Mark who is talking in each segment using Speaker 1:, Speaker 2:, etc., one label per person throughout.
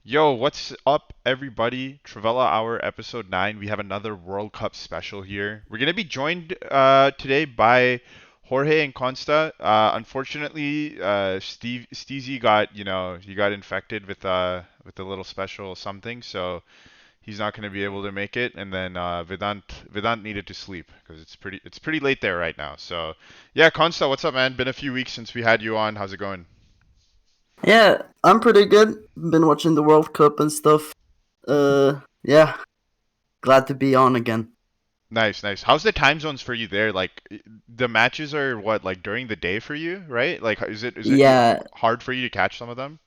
Speaker 1: Yo, what's up, everybody? Trivela Hour, episode 9. We have another World Cup special here. We're gonna be joined today by Jorge and Consta. Unfortunately, Steezy got he got infected with a little special something, so he's not gonna be able to make it. And then Vedant needed to sleep because it's pretty late there right now. So yeah, Consta, what's up, man? Been a few weeks since we had you on. How's it going?
Speaker 2: Yeah, I'm pretty good. Been watching the World Cup and stuff. Yeah, glad to be on again.
Speaker 1: Nice, nice. How's the time zones for you there? Like the matches are what, like during the day for you, right? Like is it
Speaker 2: Yeah,
Speaker 1: hard for you to catch some of them?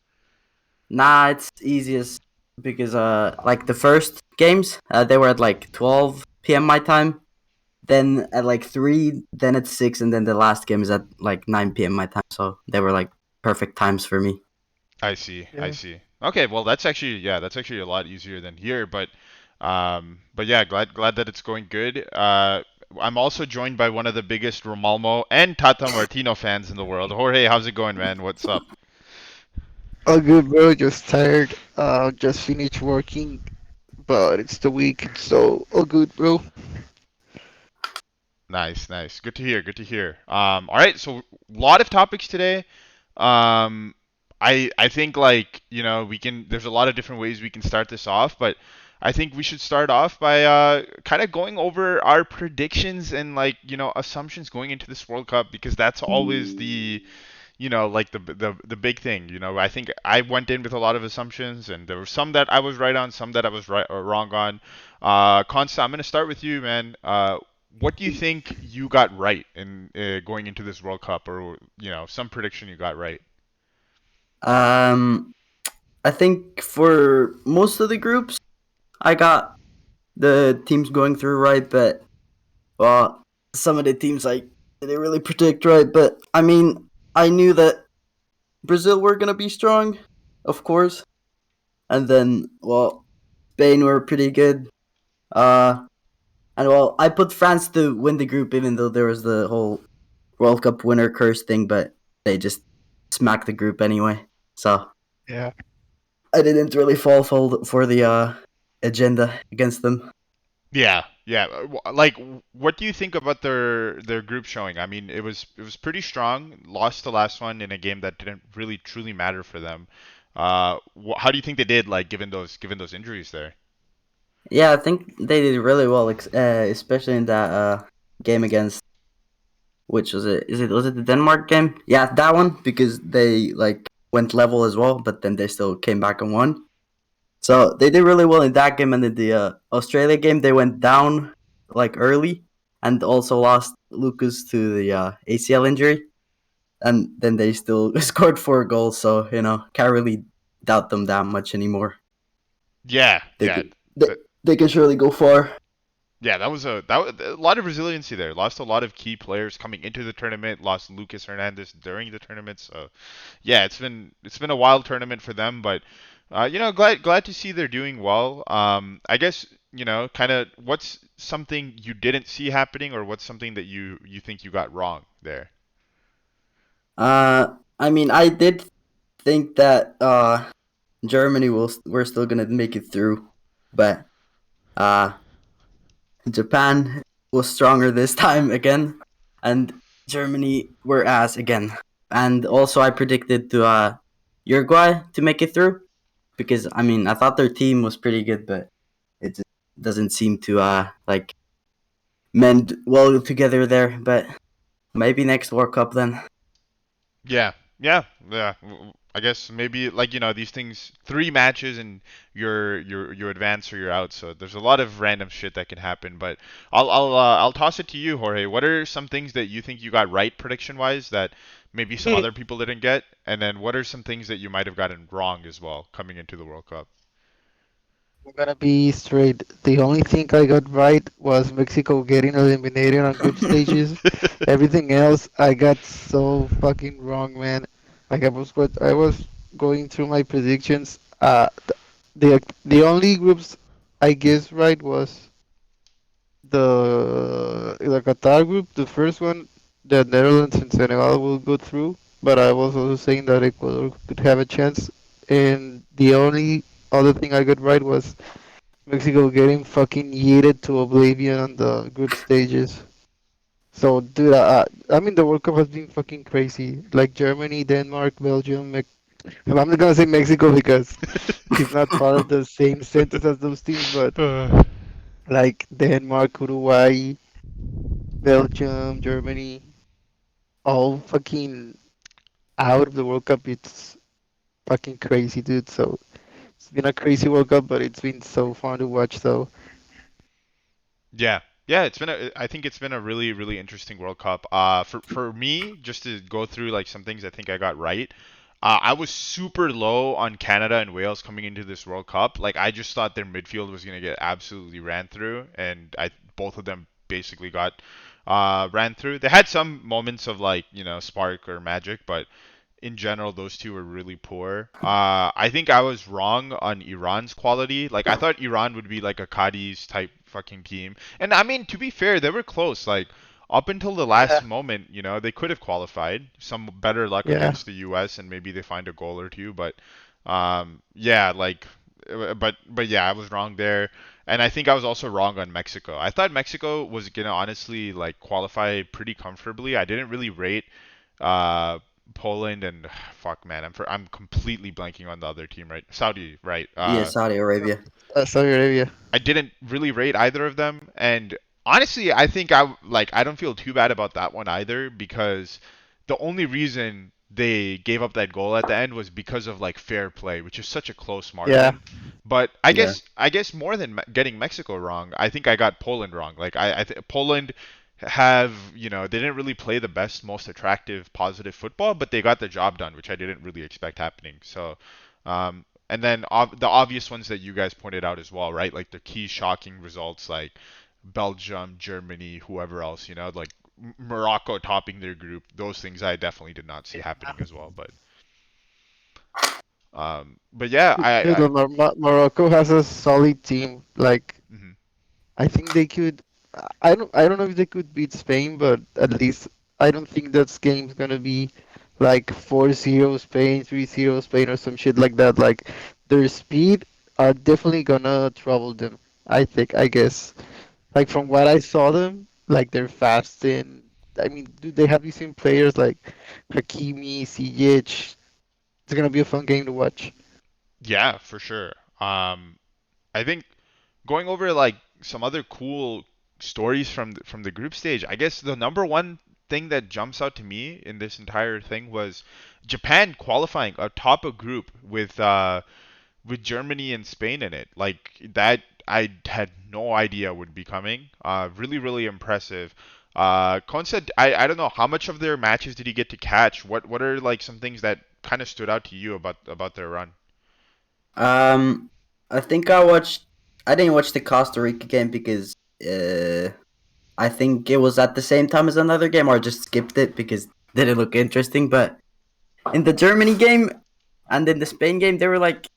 Speaker 2: nah, it's easiest because like the first games, they were at like 12 p.m. my time. Then at like 3, then at 6, and then the last game is at like 9 p.m. my time. So they were like perfect times for me.
Speaker 1: I see, I
Speaker 3: Yeah.
Speaker 1: see. Okay, well that's actually a lot easier than here, but yeah, glad that it's going good. I'm also joined by one of the biggest Romalmo and Tata Martino fans in the world. Jorge, how's it going, man? What's up?
Speaker 3: All good, bro. Just tired. Just finished working, but it's the weekend, so all good, bro.
Speaker 1: Nice, nice. Good to hear. Good to hear. All right, so a lot of topics today. Um, I think like we can. There's a lot of different ways we can start this off, but I think we should start off by kind of going over our predictions and like assumptions going into this World Cup because that's always the like the big thing. I think I went in with a lot of assumptions, and there were some that I was right on, some that I was right or wrong on. Consta, I'm gonna start with you, man. What do you think you got right in going into this World Cup, or some prediction you got right?
Speaker 2: Um, I think for most of the groups, I got the teams going through right, but well, some of the teams I didn't really predict right. But I mean, I knew that Brazil were gonna be strong, of course, and then Spain were pretty good. Uh, and I put France to win the group, even though there was the whole World Cup winner curse thing, but they just smacked the group anyway. So
Speaker 3: Yeah.
Speaker 2: I didn't really fall for the agenda against them.
Speaker 1: Yeah, yeah. Like, what do you think about their group showing? I mean, it was pretty strong. Lost the last one in a game that didn't really truly matter for them. How do you think they did? Like, given those injuries there?
Speaker 2: Yeah, I think they did really well, especially in that game against which was it? Was it the Denmark game? Yeah, that one because they like went level as well, but then they still came back and won. So they did really well in that game, and in the Australia game, they went down like early, and also lost Lucas to the ACL injury, and then they still scored 4 goals. So can't really doubt them that much anymore.
Speaker 1: Yeah,
Speaker 2: They
Speaker 1: yeah.
Speaker 2: could they, they can surely go far.
Speaker 1: Yeah, that was a lot of resiliency there. Lost a lot of key players coming into the tournament. Lost Lucas Hernandez during the tournament. So yeah, it's been a wild tournament for them, but glad to see they're doing well. I guess kind of what's something you didn't see happening, or what's something that you think you got wrong there.
Speaker 2: I mean, I did think that Germany we're still gonna make it through, but uh, Japan was stronger this time again, and Germany were ass again. And also, I predicted to Uruguay to make it through because I mean I thought their team was pretty good, but it just doesn't seem to like mend well together there. But maybe next World Cup then.
Speaker 1: Yeah, yeah, yeah. I guess maybe like these things, three matches and you advance or you're out. So there's a lot of random shit that can happen. But I'll toss it to you, Jorge. What are some things that you think you got right prediction wise that maybe some other people didn't get? And then what are some things that you might have gotten wrong as well coming into the World Cup?
Speaker 3: I'm gonna be straight. The only thing I got right was Mexico getting eliminated on group stages. Everything else I got so fucking wrong, man. Like I was going through my predictions. The only groups I guessed right was the Qatar group, the first one, the Netherlands and Senegal will go through. But I was also saying that Ecuador could have a chance. And the only other thing I got right was Mexico getting fucking yeeted to oblivion on the group stages. So, dude, I mean, the World Cup has been fucking crazy. Like Germany, Denmark, Belgium. I'm not gonna say Mexico because it's not part of the same sentence as those teams, but like Denmark, Uruguay, Belgium, Germany, all fucking out of the World Cup. It's fucking crazy, dude. So it's been a crazy World Cup, but it's been so fun to watch. So
Speaker 1: Yeah. Yeah, I think it's been a really really interesting World Cup. For me, just to go through like some things I think I got right. I was super low on Canada and Wales coming into this World Cup. Like I just thought their midfield was going to get absolutely ran through, and I both of them basically got ran through. They had some moments of like, spark or magic, but in general, those two were really poor. I think I was wrong on Iran's quality. Like, I thought Iran would be like a Cadiz type fucking team. And I mean, to be fair, they were close. Like, up until the last
Speaker 3: yeah,
Speaker 1: moment, they could have qualified. Some better luck
Speaker 3: yeah.
Speaker 1: against the U.S. and maybe they find a goal or two. But, yeah, like, but yeah, I was wrong there. And I think I was also wrong on Mexico. I thought Mexico was gonna honestly like qualify pretty comfortably. I didn't really rate uh, Poland and fuck man, I'm completely blanking on the other team, right? Saudi, right?
Speaker 2: Yeah, Saudi Arabia.
Speaker 3: Saudi Arabia.
Speaker 1: I didn't really rate either of them, and honestly, I think I don't feel too bad about that one either because the only reason they gave up that goal at the end was because of like fair play, which is such a close
Speaker 3: Yeah,
Speaker 1: margin. But I
Speaker 2: Yeah.
Speaker 1: guess I guess more than getting Mexico wrong, I think I got Poland wrong. Like Poland have, they didn't really play the best, most attractive, positive football, but they got the job done, which I didn't really expect happening. So, and then the obvious ones that you guys pointed out as well, right? Like the key shocking results like Belgium, Germany, whoever else, like Morocco topping their group. Those things I definitely did not see happening as well. But yeah,
Speaker 3: dude, Morocco has a solid team. Like
Speaker 1: mhm.
Speaker 3: I think they could. I don't know if they could beat Spain, but at least I don't think that game's gonna be like 4-0 Spain, 3-0 Spain, or some shit like that. Like their speed are definitely gonna trouble them. I think. I guess. Like from what I saw them, like they're fast and I mean, dude, they have you seen players like Hakimi, Ziyech. It's gonna be a fun game to watch.
Speaker 1: Yeah, for sure. I think going over like some other cool stories from the group stage, I guess the number one thing that jumps out to me in this entire thing was Japan qualifying atop a group with Germany and Spain in it. Like that I had no idea would be coming. Really, really impressive. Kon said, I don't know how much of their matches did he get to catch. What are like some things that kind of stood out to you about their run?
Speaker 2: Um, I think I watched. I didn't watch the Costa Rica game because I think it was at the same time as another game, or I just skipped it because it didn't look interesting. But in the Germany game and in the Spain game, they were like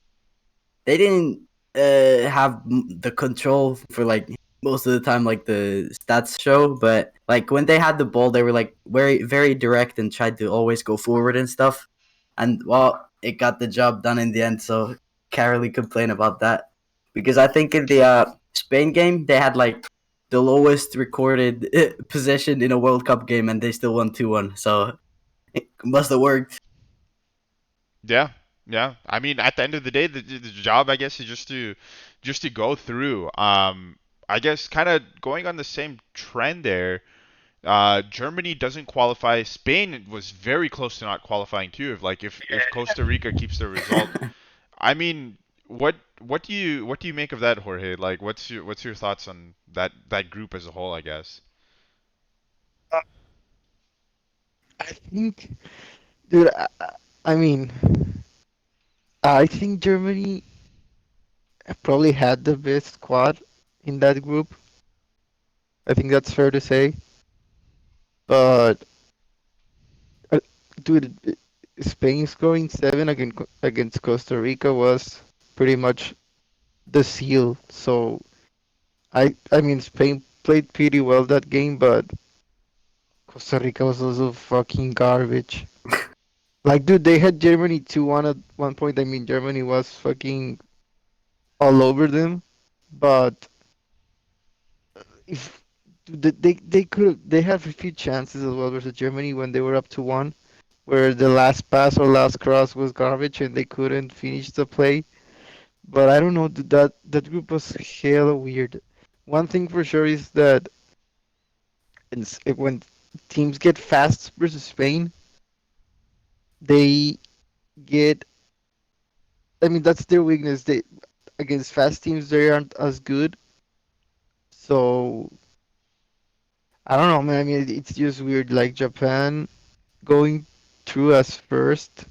Speaker 2: they didn't have the control for like most of the time, like the stats show. But like when they had the ball, they were like very very direct and tried to always go forward and stuff. And well, it got the job done in the end. So can't really complain about that because I think in the Spain game they had like the lowest recorded possession in a World Cup game, and they still won 2-1. So it must have worked.
Speaker 1: Yeah, yeah. I mean, at the end of the day, the job, I guess, is just to go through. I guess kind of going on the same trend there. Germany doesn't qualify. Spain was very close to not qualifying too. If Costa Rica keeps the result, I mean, what do you make of that, Jorge? Like, what's your thoughts on that group as a whole? I guess.
Speaker 3: Uh, I think, dude. I mean, I think Germany probably had the best squad in that group. I think that's fair to say. But uh, dude, Spain scoring seven against Costa Rica was pretty much the seal. So I mean Spain played pretty well that game, but Costa Rica was also fucking garbage. Like dude, they had Germany 2-1 at one point. I mean Germany was fucking. all over them. But if they could they have a few chances as well versus Germany when they were up to one, where the last pass or last cross was garbage and they couldn't finish the play. But I don't know, that group was hella weird. One thing for sure is that when teams get fast versus Spain, they get. I mean, that's their weakness. They against fast teams they aren't as good. So I don't know, man. I mean, it's just weird. Like Japan going through as first,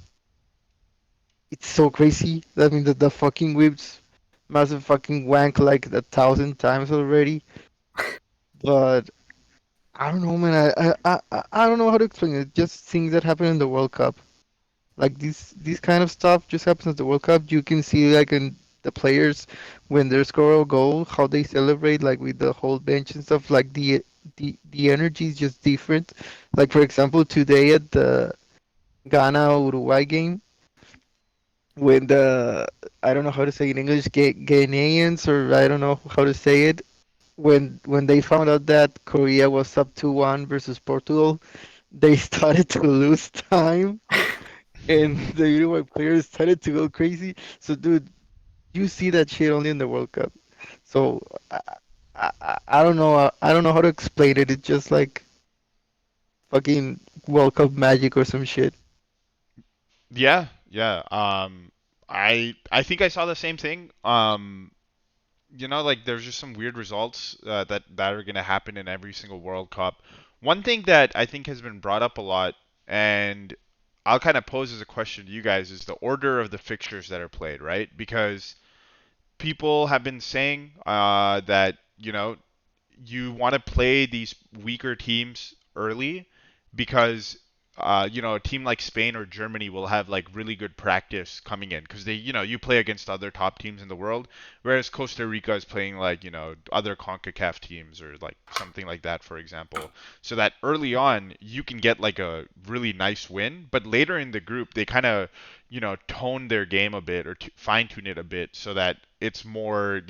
Speaker 3: it's so crazy. I mean, the fucking Weebs must have fucking wanked like 1,000 times already. But I don't know, man. I don't know how to explain it. Just things that happen in the World Cup. Like these kind of stuff just happens at the World Cup. You can see like in the players when they score a goal, how they celebrate, like with the whole bench and stuff. Like the energy is just different. Like for example, today at the Ghana Uruguay game, when the I don't know how to say it in English, Ghanaians or I don't know how to say it. When they found out that Korea was up 2-1 versus Portugal, they started to lose time and the Uruguay players started to go crazy. So, dude, you see that shit only in the World Cup. So, I don't know. I don't know how to explain it. It's just like fucking World Cup magic or some shit.
Speaker 1: Yeah, yeah. I think I saw the same thing. Like there's just some weird results that are gonna happen in every single World Cup. One thing that I think has been brought up a lot, and I'll kind of pose as a question to you guys, is the order of the fixtures that are played, right? Because people have been saying that you want to play these weaker teams early because a team like Spain or Germany will have like really good practice coming in because you play against other top teams in the world, whereas Costa Rica is playing like, other CONCACAF teams or like something like that, for example. So that early on you can get like a really nice win, but later in the group they kind of, tone their game a bit or fine tune it a bit so that it's more,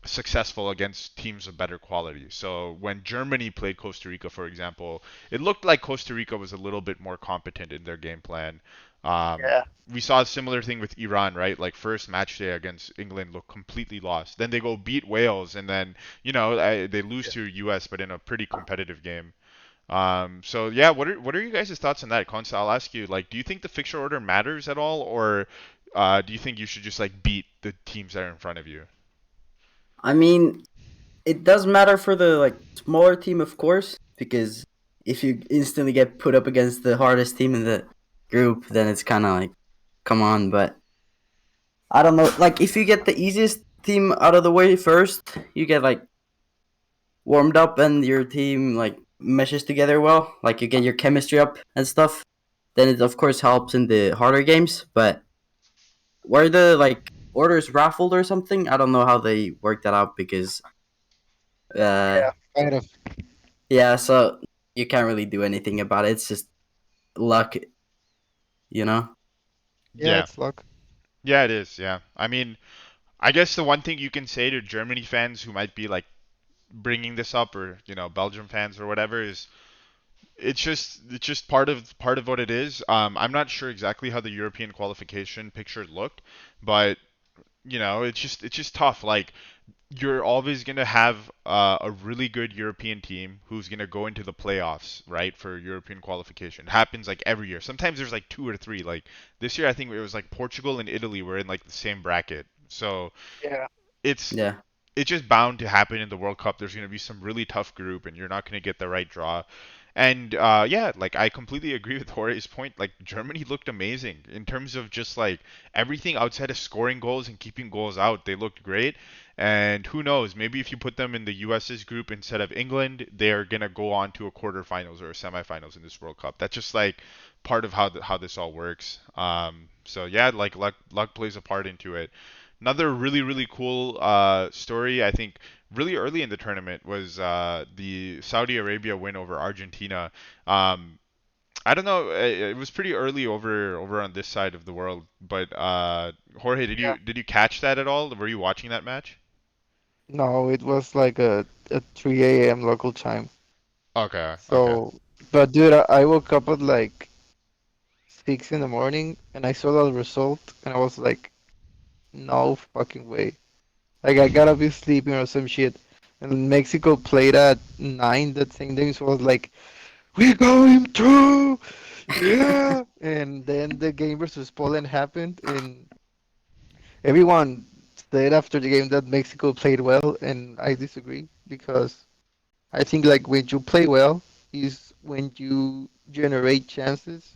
Speaker 1: successful against teams of better quality. So when Germany played Costa Rica, for example, it looked like Costa Rica was a little bit more competent in their game plan.
Speaker 3: Yeah.
Speaker 1: We saw a similar thing with Iran, right? Like first match day against England looked completely lost. Then they go beat Wales, and then they lose to US, but in a pretty competitive game. So yeah, what are you guys' thoughts on that, Consa? I'll ask you. Like, do you think the fixture order matters at all, or do you think you should just like beat the teams that are in front of you?
Speaker 2: I mean, it does matter for the smaller team, of course, because if you instantly get put up against the hardest team in the group, then it's kind of like, come on. But I don't know. Like, if you get the easiest team out of the way first, you get warmed up and your team meshes together well. Like, you get your chemistry up and stuff. Then it of course helps in the harder games. But were the orders raffled or something? I don't know how they worked that out because
Speaker 3: Yeah,
Speaker 2: uh
Speaker 3: kind of.
Speaker 2: yeah, so you can't really do anything about it. It's just luck, you know.
Speaker 3: Yeah,
Speaker 1: Yeah.
Speaker 3: it's luck.
Speaker 1: Yeah, it is. Yeah. I mean, I guess the one thing you can say to Germany fans who might be like bringing this up, or Belgium fans or whatever, is it's just part of what it is. I'm not sure exactly how the European qualification picture looked, but it's just tough. Like you're always going to have a really good European team who's going to go into the playoffs, right, for European qualification. It happens like every year. Sometimes there's like two or three. Like this year, I think it was like Portugal and Italy were in like the same bracket. So
Speaker 3: Yeah.
Speaker 1: it's
Speaker 2: Yeah.
Speaker 1: it's just bound to happen in the World Cup. There's going to be some really tough group, and you're not going to get the right draw. And yeah, like I completely agree with Jorge's point. Like Germany looked amazing in terms of just like everything outside of scoring goals and keeping goals out. They looked great. And who knows? Maybe if you put them in the U.S.'s group instead of England, they're gonna go on to a quarterfinals or a semifinals in this World Cup. That's just like part of how this all works. So yeah, like luck plays a part into it. Another really really cool story, I think, really early in the tournament was the Saudi Arabia win over Argentina. Um, I don't know. It was pretty early over on this side of the world, but Jorge,
Speaker 3: Yeah.
Speaker 1: did you catch that at all? Were you watching that match?
Speaker 3: No, it was like a 3 a.m. local time.
Speaker 1: Okay, okay.
Speaker 3: So, but dude, I woke up at like 6 in the morning and I saw the result and I was like, no fucking way. Like I gotta be sleeping or some shit. And Mexico played at 9 that same day, so I was like, we're going through! Yeah! And then the game versus Poland happened and everyone said after the game that Mexico played well, and I disagree because I think like when you play well is when you generate chances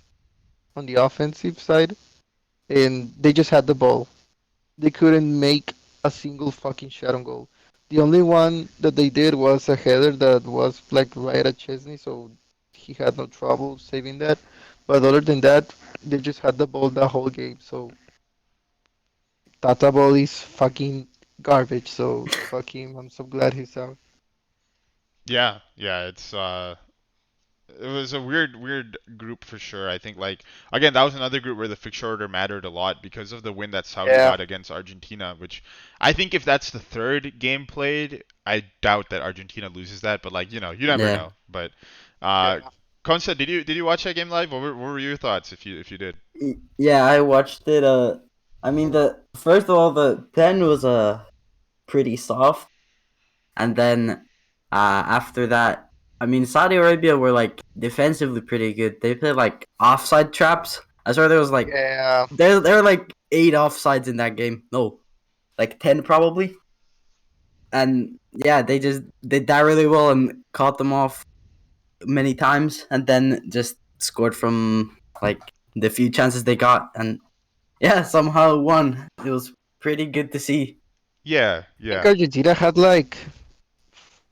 Speaker 3: on the offensive side, and they just had the ball. They couldn't make a single fucking shot on goal. The only one that they did was a header that was like right at Chesney, so he had no trouble saving that. But other than that, they just had the ball the whole game. So Tata Ball is fucking garbage. So fuck him. I'm so glad he's out.
Speaker 1: Yeah, yeah. It was a weird group for sure. I think like again that was another group where the fixture order mattered a lot because of the win that Saudi
Speaker 3: Yeah,
Speaker 1: got against Argentina, which I think if that's the third game played, I doubt that Argentina loses that. But like you never
Speaker 2: Yeah.
Speaker 1: know. But uh,
Speaker 3: yeah.
Speaker 1: Consa, did you watch that game live? What were your thoughts if you did?
Speaker 2: Yeah, I watched it. I mean, the first of all, the 10 was pretty soft, and then after that, I mean, Saudi Arabia were like defensively pretty good. They played like offside traps. I swear there was like
Speaker 3: Yeah.
Speaker 2: there were like 8 offsides in that game. No, like 10 probably. And yeah, they just did that really well and caught them off many times, and then just scored from like the few chances they got, and yeah, somehow won. It was pretty good to see.
Speaker 1: Yeah,
Speaker 3: I think
Speaker 1: yeah.
Speaker 3: Argentina had like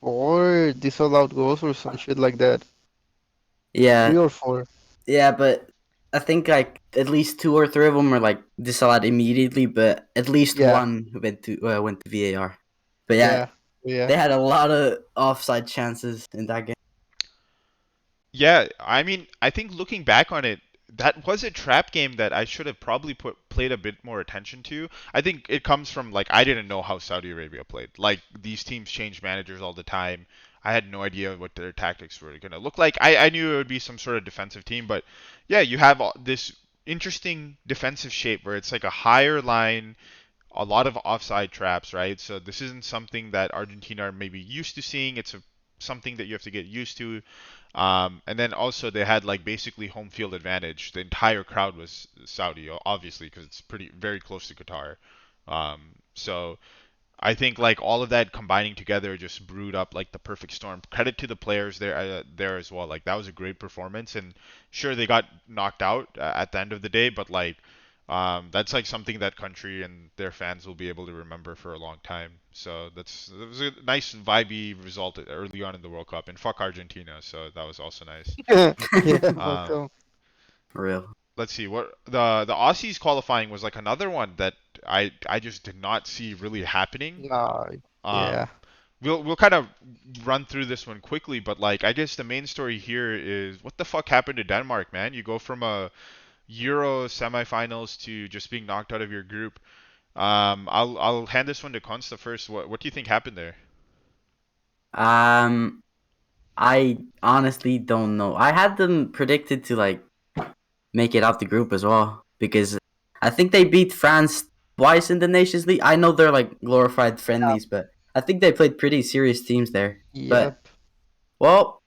Speaker 3: 4 disallowed goals or some shit like that. Three
Speaker 2: Yeah,
Speaker 3: or four.
Speaker 2: yeah, but I think like at least 2 or 3 of them were like disallowed immediately, but at least
Speaker 3: Yeah,
Speaker 2: one went to VAR. But yeah,
Speaker 3: yeah, yeah.
Speaker 2: they had a lot of offside chances in that game.
Speaker 1: Yeah, I mean, I think looking back on it, that was a trap game that I should have probably played a bit more attention to. I think it comes from like I didn't know how Saudi Arabia played. Like these teams change managers all the time. I had no idea what their tactics were going to look like. I knew it would be some sort of defensive team, but yeah, you have this interesting defensive shape where it's like a higher line, a lot of offside traps, right? So this isn't something that Argentina are maybe used to seeing. Something that you have to get used to. And then also they had like basically home field advantage. The entire crowd was Saudi, obviously, because it's pretty very close to Qatar. So I think like all of that combining together just brewed up like the perfect storm. Credit to the players there as well. Like that was a great performance, and sure they got knocked out at the end of the day, but like that's like something that country and their fans will be able to remember for a long time. So that was a nice vibey result early on in the World Cup, and fuck Argentina. So that was also nice.
Speaker 3: Yeah, fuck
Speaker 1: Um,
Speaker 3: 'em.
Speaker 2: For real.
Speaker 1: let's see what the Aussies qualifying was like another one that I just did not see really happening.
Speaker 3: No, yeah.
Speaker 1: Um, we'll kind of run through this one quickly, but like I guess the main story here is what the fuck happened to Denmark, man? You go from a Euro semifinals to just being knocked out of your group. I'll hand this one to Consta first. What do you think happened there?
Speaker 2: Um, I honestly don't know. I had them predicted to like make it out the group as well because I think they beat France twice in the Nations League. I know they're like glorified friendlies, but I think they played pretty serious teams there. But
Speaker 3: Yep.
Speaker 2: well,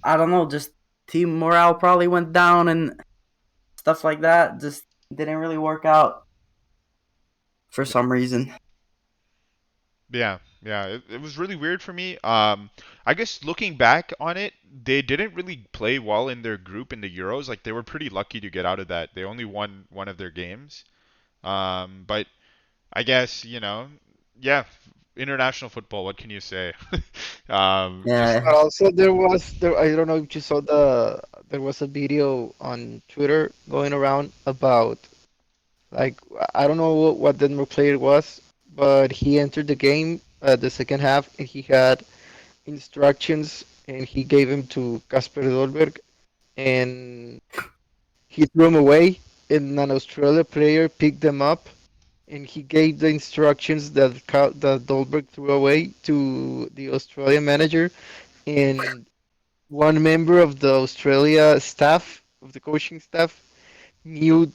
Speaker 2: I don't know, just team morale probably went down and stuff like that. Just didn't really work out for some reason.
Speaker 1: Yeah, yeah, it was really weird for me. I guess looking back on it, they didn't really play well in their group in the Euros. Like they were pretty lucky to get out of that. They only won one of their games. But I guess, yeah, international football, what can you say? Just
Speaker 3: But
Speaker 2: Yeah,
Speaker 3: also there I don't know if you saw there was a video on Twitter going around about like I don't know what Denmark player was, but he entered the game the second half and he had instructions and he gave him to Kasper Dolberg and he threw him away, and an Australia player picked them up, and he gave the instructions that Dolberg threw away to the Australian manager, and one member of the Australia staff, of the coaching staff, knew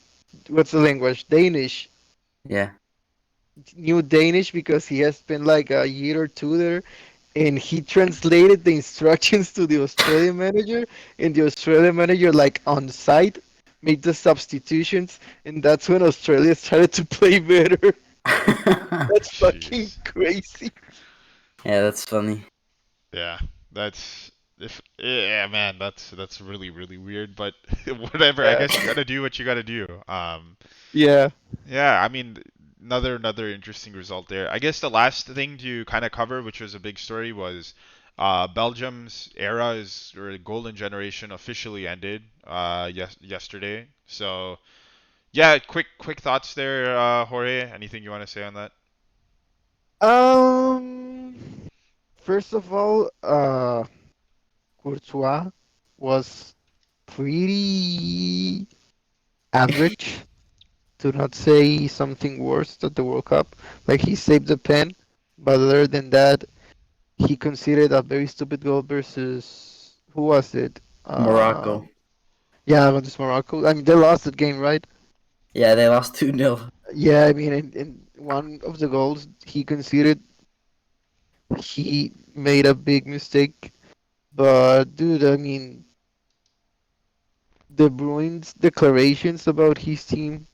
Speaker 3: what's the language? Danish.
Speaker 2: Yeah.
Speaker 3: Knew Danish because he has spent like a year or two there, and he translated the instructions to the Australian manager, and the Australian manager, like on site, made the substitutions, and that's when Australia started to play better. That's fucking
Speaker 1: Jeez.
Speaker 3: crazy.
Speaker 2: Yeah, that's funny.
Speaker 1: Yeah, that's if yeah, man, that's really really weird. But whatever. I
Speaker 3: Yeah.
Speaker 1: guess you gotta do what you gotta do.
Speaker 3: Yeah.
Speaker 1: Yeah. I mean, another interesting result there. I guess the last thing to kind of cover, which was a big story, was Belgium's era is or golden generation officially ended yesterday. So yeah, quick thoughts there, Jorge. Anything you want to say on that?
Speaker 3: Um. First of all, Courtois was pretty average, to not say something worse at the World Cup. Like he saved the pen, but other than that, he conceded a very stupid goal versus who was it?
Speaker 2: Morocco.
Speaker 3: Yeah, against Morocco. I mean, they lost that game, right?
Speaker 2: Yeah, they lost 2-0.
Speaker 3: Yeah, I mean, in one of the goals he conceded, he made a big mistake. But dude, I mean, De Bruyne's declarations about his team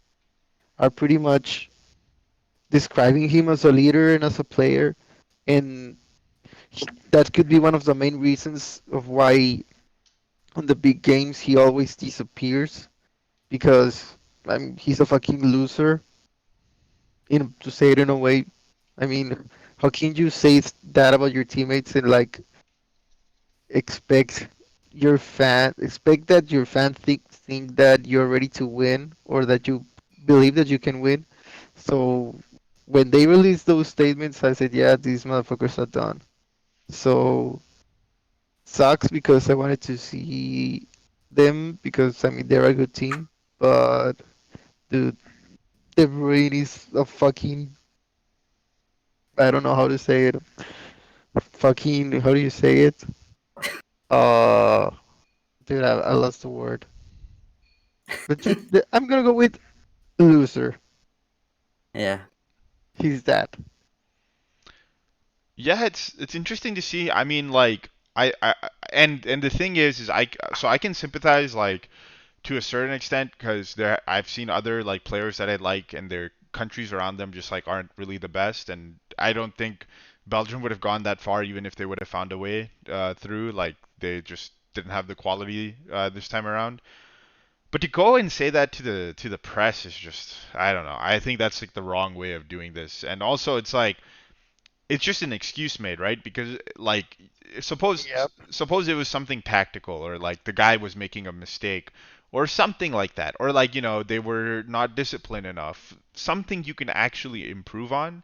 Speaker 3: are pretty much describing him as a leader and as a player, and that could be one of the main reasons of why on the big games he always disappears because he's a fucking loser. In to say it in a way, I mean, how can you say that about your teammates and like expect expect that your fan think that you're ready to win or that you believe that you can win? So when they released those statements, I said, yeah, these motherfuckers are done. So sucks because I wanted to see them because I mean they're a good team, but dude, De Bruyne is a fucking I don't know how to say it. Fucking how do you say it? Uh, dude, I lost the word. But I'm gonna go with loser.
Speaker 2: Yeah.
Speaker 3: He's that.
Speaker 1: Yeah, it's interesting to see. I mean, like and the thing is I can sympathize like to a certain extent because there I've seen other like players that I like and their countries around them just like aren't really the best, and I don't think Belgium would have gone that far even if they would have found a way through. Like they just didn't have the quality this time around. But to go and say that to the press is just I don't know. I think that's like the wrong way of doing this, and also it's like it's just an excuse made, right? Because like
Speaker 3: Yep.
Speaker 1: suppose it was something tactical or like the guy was making a mistake or something like that or like they were not disciplined enough, something you can actually improve on,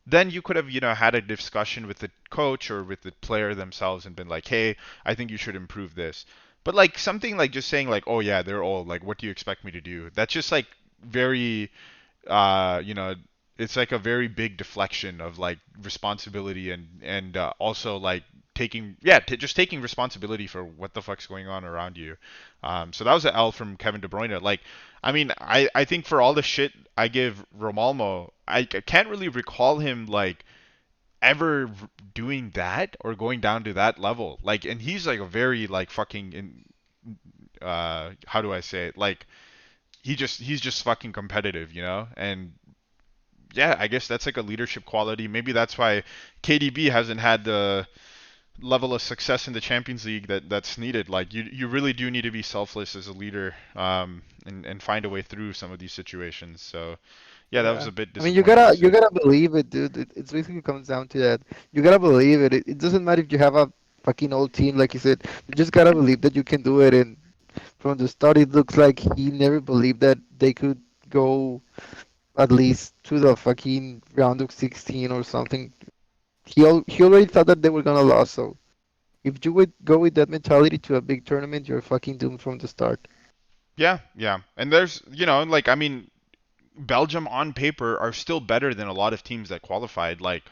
Speaker 1: then you could have had a discussion with the coach or with the player themselves and been like, hey, I think you should improve this. But like something like just saying like, oh yeah, they're old, like what do you expect me to do? That's just like very uh, you know, it's like a very big deflection of like responsibility and also like just taking responsibility for what the fuck's going on around you. So that was an L from Kevin De Bruyne. Like, I mean, I think for all the shit I give Romalmo, I can't really recall him like ever doing that or going down to that level. Like, and he's like a very like fucking how do I say it? Like he's just fucking competitive, and yeah, I guess that's like a leadership quality. Maybe that's why KDB hasn't had the level of success in the Champions League that's needed. Like you really do need to be selfless as a leader, and find a way through some of these situations. So yeah, that was
Speaker 3: Yeah.
Speaker 1: a bit
Speaker 3: I mean,
Speaker 1: disappointing to
Speaker 3: you
Speaker 1: see.
Speaker 3: gotta believe it, dude. It's basically comes down to that. You gotta believe it. It doesn't matter if you have a fucking old team, like you said. You just gotta believe that you can do it. And from the start, it looks like he never believed that they could go at least to the fucking round of 16 or something. He already thought that they were gonna lose. So If you would go with that mentality to a big tournament, you're fucking doomed from the start.
Speaker 1: Yeah, yeah. And there's, like I mean, Belgium on paper are still better than a lot of teams that qualified. Like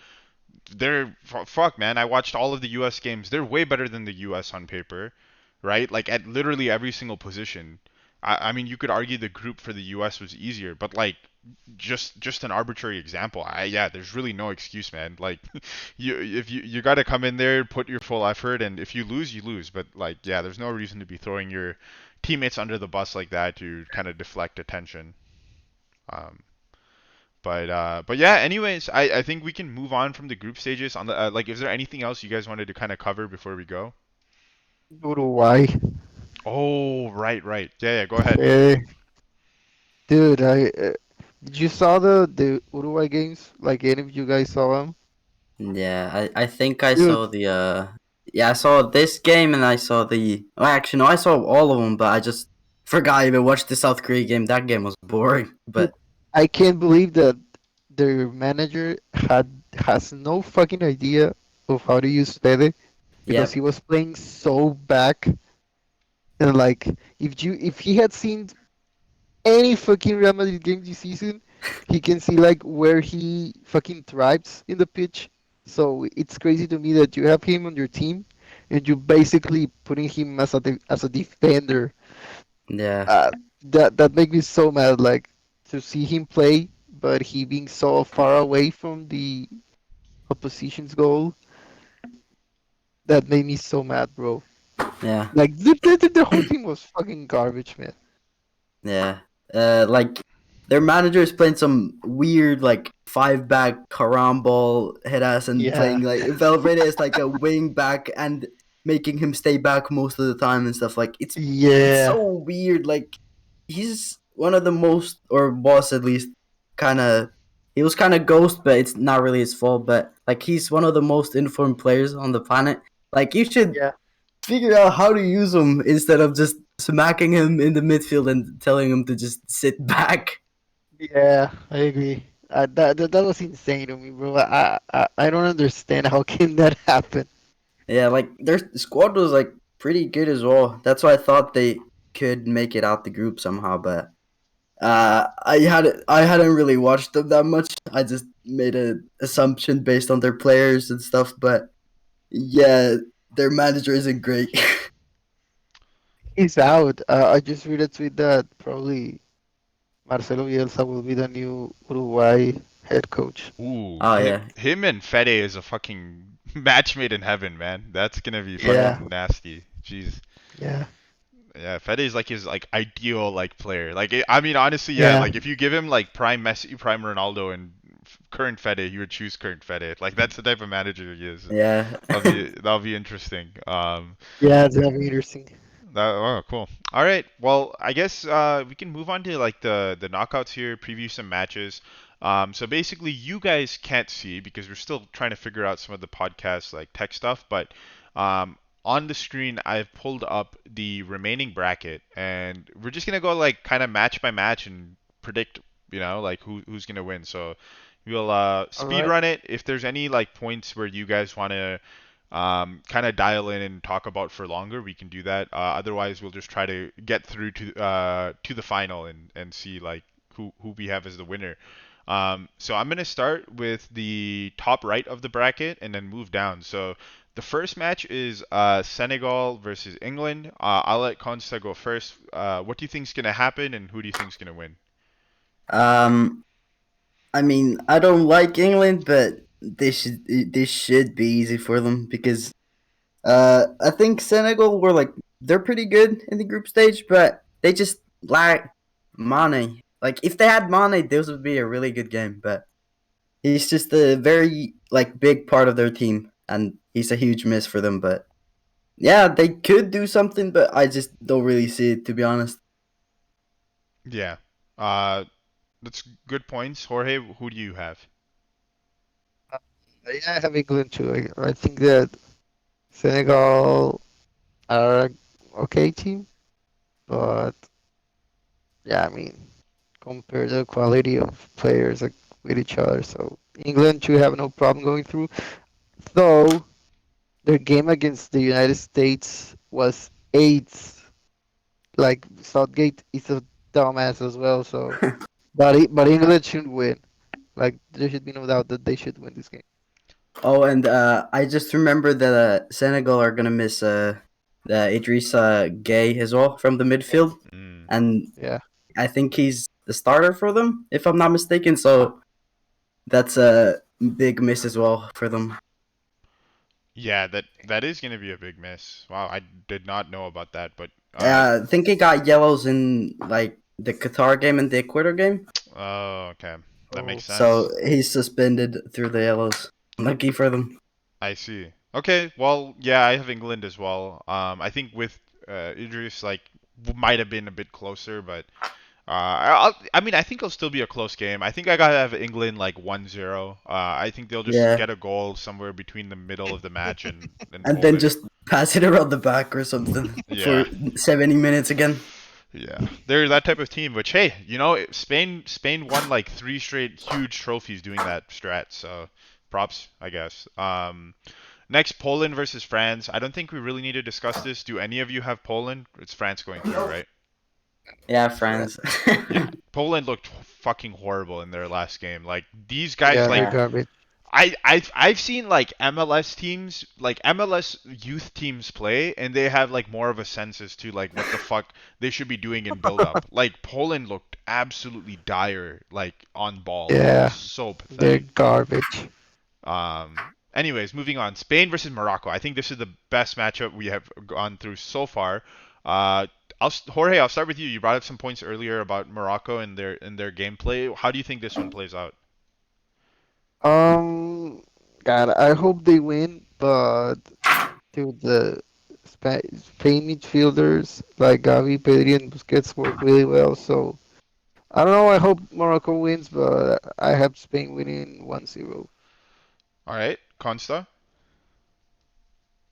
Speaker 1: fuck, man. I watched all of the U.S. games. They're way better than the U.S. on paper, right? Like at literally every single position. I mean, you could argue the group for the U.S. was easier, but like just an arbitrary example. Yeah, there's really no excuse, man. Like you got to come in there, put your full effort, and if you lose, you lose. But like yeah, there's no reason to be throwing your teammates under the bus like that to kind of deflect attention. Um, but yeah. Anyways, I think we can move on from the group stages. On the like, is there anything else you guys wanted to kind of cover before we go?
Speaker 3: Uruguay.
Speaker 1: Oh, right, right. Yeah, yeah. Go ahead.
Speaker 3: Eh, dude, did you saw the Uruguay games? Like any of you guys saw them?
Speaker 2: Yeah, I think I
Speaker 3: Dude,
Speaker 2: saw the yeah, I saw this game and I saw the well, actually no, I saw all of them, but I just forgot I even watched the South Korea game. That game was boring,
Speaker 3: dude,
Speaker 2: but
Speaker 3: I can't believe that their manager has no fucking idea of how to use Fede because
Speaker 2: yeah,
Speaker 3: he was playing so back and like if he had seen any fucking Real Madrid game this season, he can see like where he fucking thrives in the pitch. So it's crazy to me that you have him on your team and you basically putting him as as a defender.
Speaker 2: yeah,
Speaker 3: Uh, that make me so mad. Like to see him play, but he being so far away from the opposition's goal. That made me so mad, bro.
Speaker 2: yeah.
Speaker 3: Like the whole team was fucking garbage, man.
Speaker 2: Yeah. Like their manager is playing some weird like five back karambol head ass and
Speaker 3: Yeah,
Speaker 2: playing like Valverde is like a wing back and making him stay back most of the time and stuff. Like it's
Speaker 3: yeah,
Speaker 2: so weird. Like he's one of the most or was at least kinda he was kinda ghost, but it's not really his fault, but like he's one of the most informed players on the planet. Like you should
Speaker 3: yeah.
Speaker 2: figure out how to use him instead of just smacking him in the midfield and telling him to just sit back.
Speaker 3: Yeah, I agree. That was insane to me, bro. I don't understand how can that happen.
Speaker 2: Yeah, like their squad was like pretty good as well. That's why I thought they could make it out the group somehow, but I hadn't really watched them that much. I just made a assumption based on their players and stuff, but yeah, their manager isn't great.
Speaker 3: He's out. I just read a tweet that probably Marcelo Bielsa will be the new Uruguay head coach.
Speaker 1: Ooh,
Speaker 2: Oh
Speaker 1: him,
Speaker 2: yeah,
Speaker 1: him and Fede is a fucking match made in heaven, man. That's gonna be
Speaker 3: Yeah,
Speaker 1: fucking nasty. Jeez.
Speaker 3: yeah,
Speaker 1: Yeah, Fede is like his like ideal like player. Like I mean, honestly, yeah.
Speaker 3: yeah,
Speaker 1: Like if you give him like prime Messi, prime Ronaldo, and current Fede, he would choose current Fede. Like that's the type of manager he is.
Speaker 2: yeah.
Speaker 1: That'll be interesting.
Speaker 3: yeah. It's gonna be interesting.
Speaker 1: Oh, cool. All right. Well, I guess we can move on to like the knockouts here, preview some matches. So basically, you guys can't see because we're still trying to figure out some of the podcast like tech stuff. But on the screen, I've pulled up the remaining bracket, and we're just gonna go like kind of match by match and predict, like who's gonna win. So we'll
Speaker 3: All
Speaker 1: speed
Speaker 3: right.
Speaker 1: run it. If there's any like points where you guys want to kind of dial in and talk about for longer, we can do that. Otherwise, we'll just try to get through to the final and see like who we have as the winner. So I'm gonna start with the top right of the bracket and then move down. So the first match is Senegal versus England. I'll let Consta go first. What do you think's gonna happen, and who do you think's gonna win?
Speaker 2: um, I mean, I don't like England, but this should be easy for them because I think Senegal were like they're pretty good in the group stage, but they just lack Mane. Like if they had Mane, this would be a really good game. But he's just a very like big part of their team, and he's a huge miss for them. But yeah, they could do something, but I just don't really see it to be honest.
Speaker 1: Yeah, uh, that's good points. Jorge, who do you have?
Speaker 3: Uh, yeah, I have England too. I think that Senegal are a okay team, but yeah, I mean, compare the quality of players like, with each other. So England should have no problem going through. Though their game against the United States was eighth. Like Southgate is a dumbass as well. So, but England should win. Like there should be no doubt that they should win this game.
Speaker 2: Oh, and I just remember that Senegal are gonna miss the Idris Gay as well from the midfield,
Speaker 1: Mm.
Speaker 2: and
Speaker 3: Yeah.
Speaker 2: I think he's the starter for them, if I'm not mistaken. So that's a big miss as well for them.
Speaker 1: Yeah, that is gonna be a big miss. Wow, I did not know about that, but
Speaker 2: I think he got yellows in like the Qatar game and the Ecuador game,
Speaker 1: oh, okay, that
Speaker 3: Oh.
Speaker 1: makes
Speaker 2: so
Speaker 1: sense.
Speaker 2: he's suspended through the yellows. Lucky for them.
Speaker 1: I see. Okay, well, yeah, I have England as well. I think with Idris, like, might have been a bit closer, but I mean, I think it'll still be a close game. I think I gotta have England like 1-0. I think they'll just
Speaker 2: Yeah,
Speaker 1: get a goal somewhere between the middle of the match and
Speaker 2: and
Speaker 1: hold
Speaker 2: then
Speaker 1: it.
Speaker 2: just pass it around the back or something for
Speaker 1: Yeah,
Speaker 2: 70 minutes again.
Speaker 1: yeah, they're that type of team. Which hey, you know, Spain won like three straight huge trophies doing that strat. So props, I guess. Next, Poland versus France. I don't think we really need to discuss this. Do any of you have Poland? It's France going through, right?
Speaker 2: Yeah,
Speaker 3: Yeah.
Speaker 2: France.
Speaker 1: Yeah, Poland looked fucking horrible in their last game. Like these guys,
Speaker 3: Yeah,
Speaker 1: like
Speaker 3: they're
Speaker 2: Yeah.
Speaker 3: garbage.
Speaker 1: I've seen like MLS teams, like MLS youth teams play, and they have like more of a sense as to like what the fuck they should be doing in build up. Like Poland looked absolutely dire, like on ball. It was
Speaker 3: Yeah,
Speaker 1: so
Speaker 3: they're
Speaker 1: pathetic.
Speaker 3: garbage.
Speaker 1: Anyways, moving on. Spain versus Morocco. I think this is the best matchup we have gone through so far. Uh, Jorge, I'll start with you. You brought up some points earlier about Morocco and their gameplay. How do you think this one plays out?
Speaker 3: Um, God, I hope they win, but dude, the Spain midfielders like Gavi, Pedri, and Busquets work really well. So I don't know. I hope Morocco wins, but I have Spain winning 1-0.
Speaker 1: All right, Consta.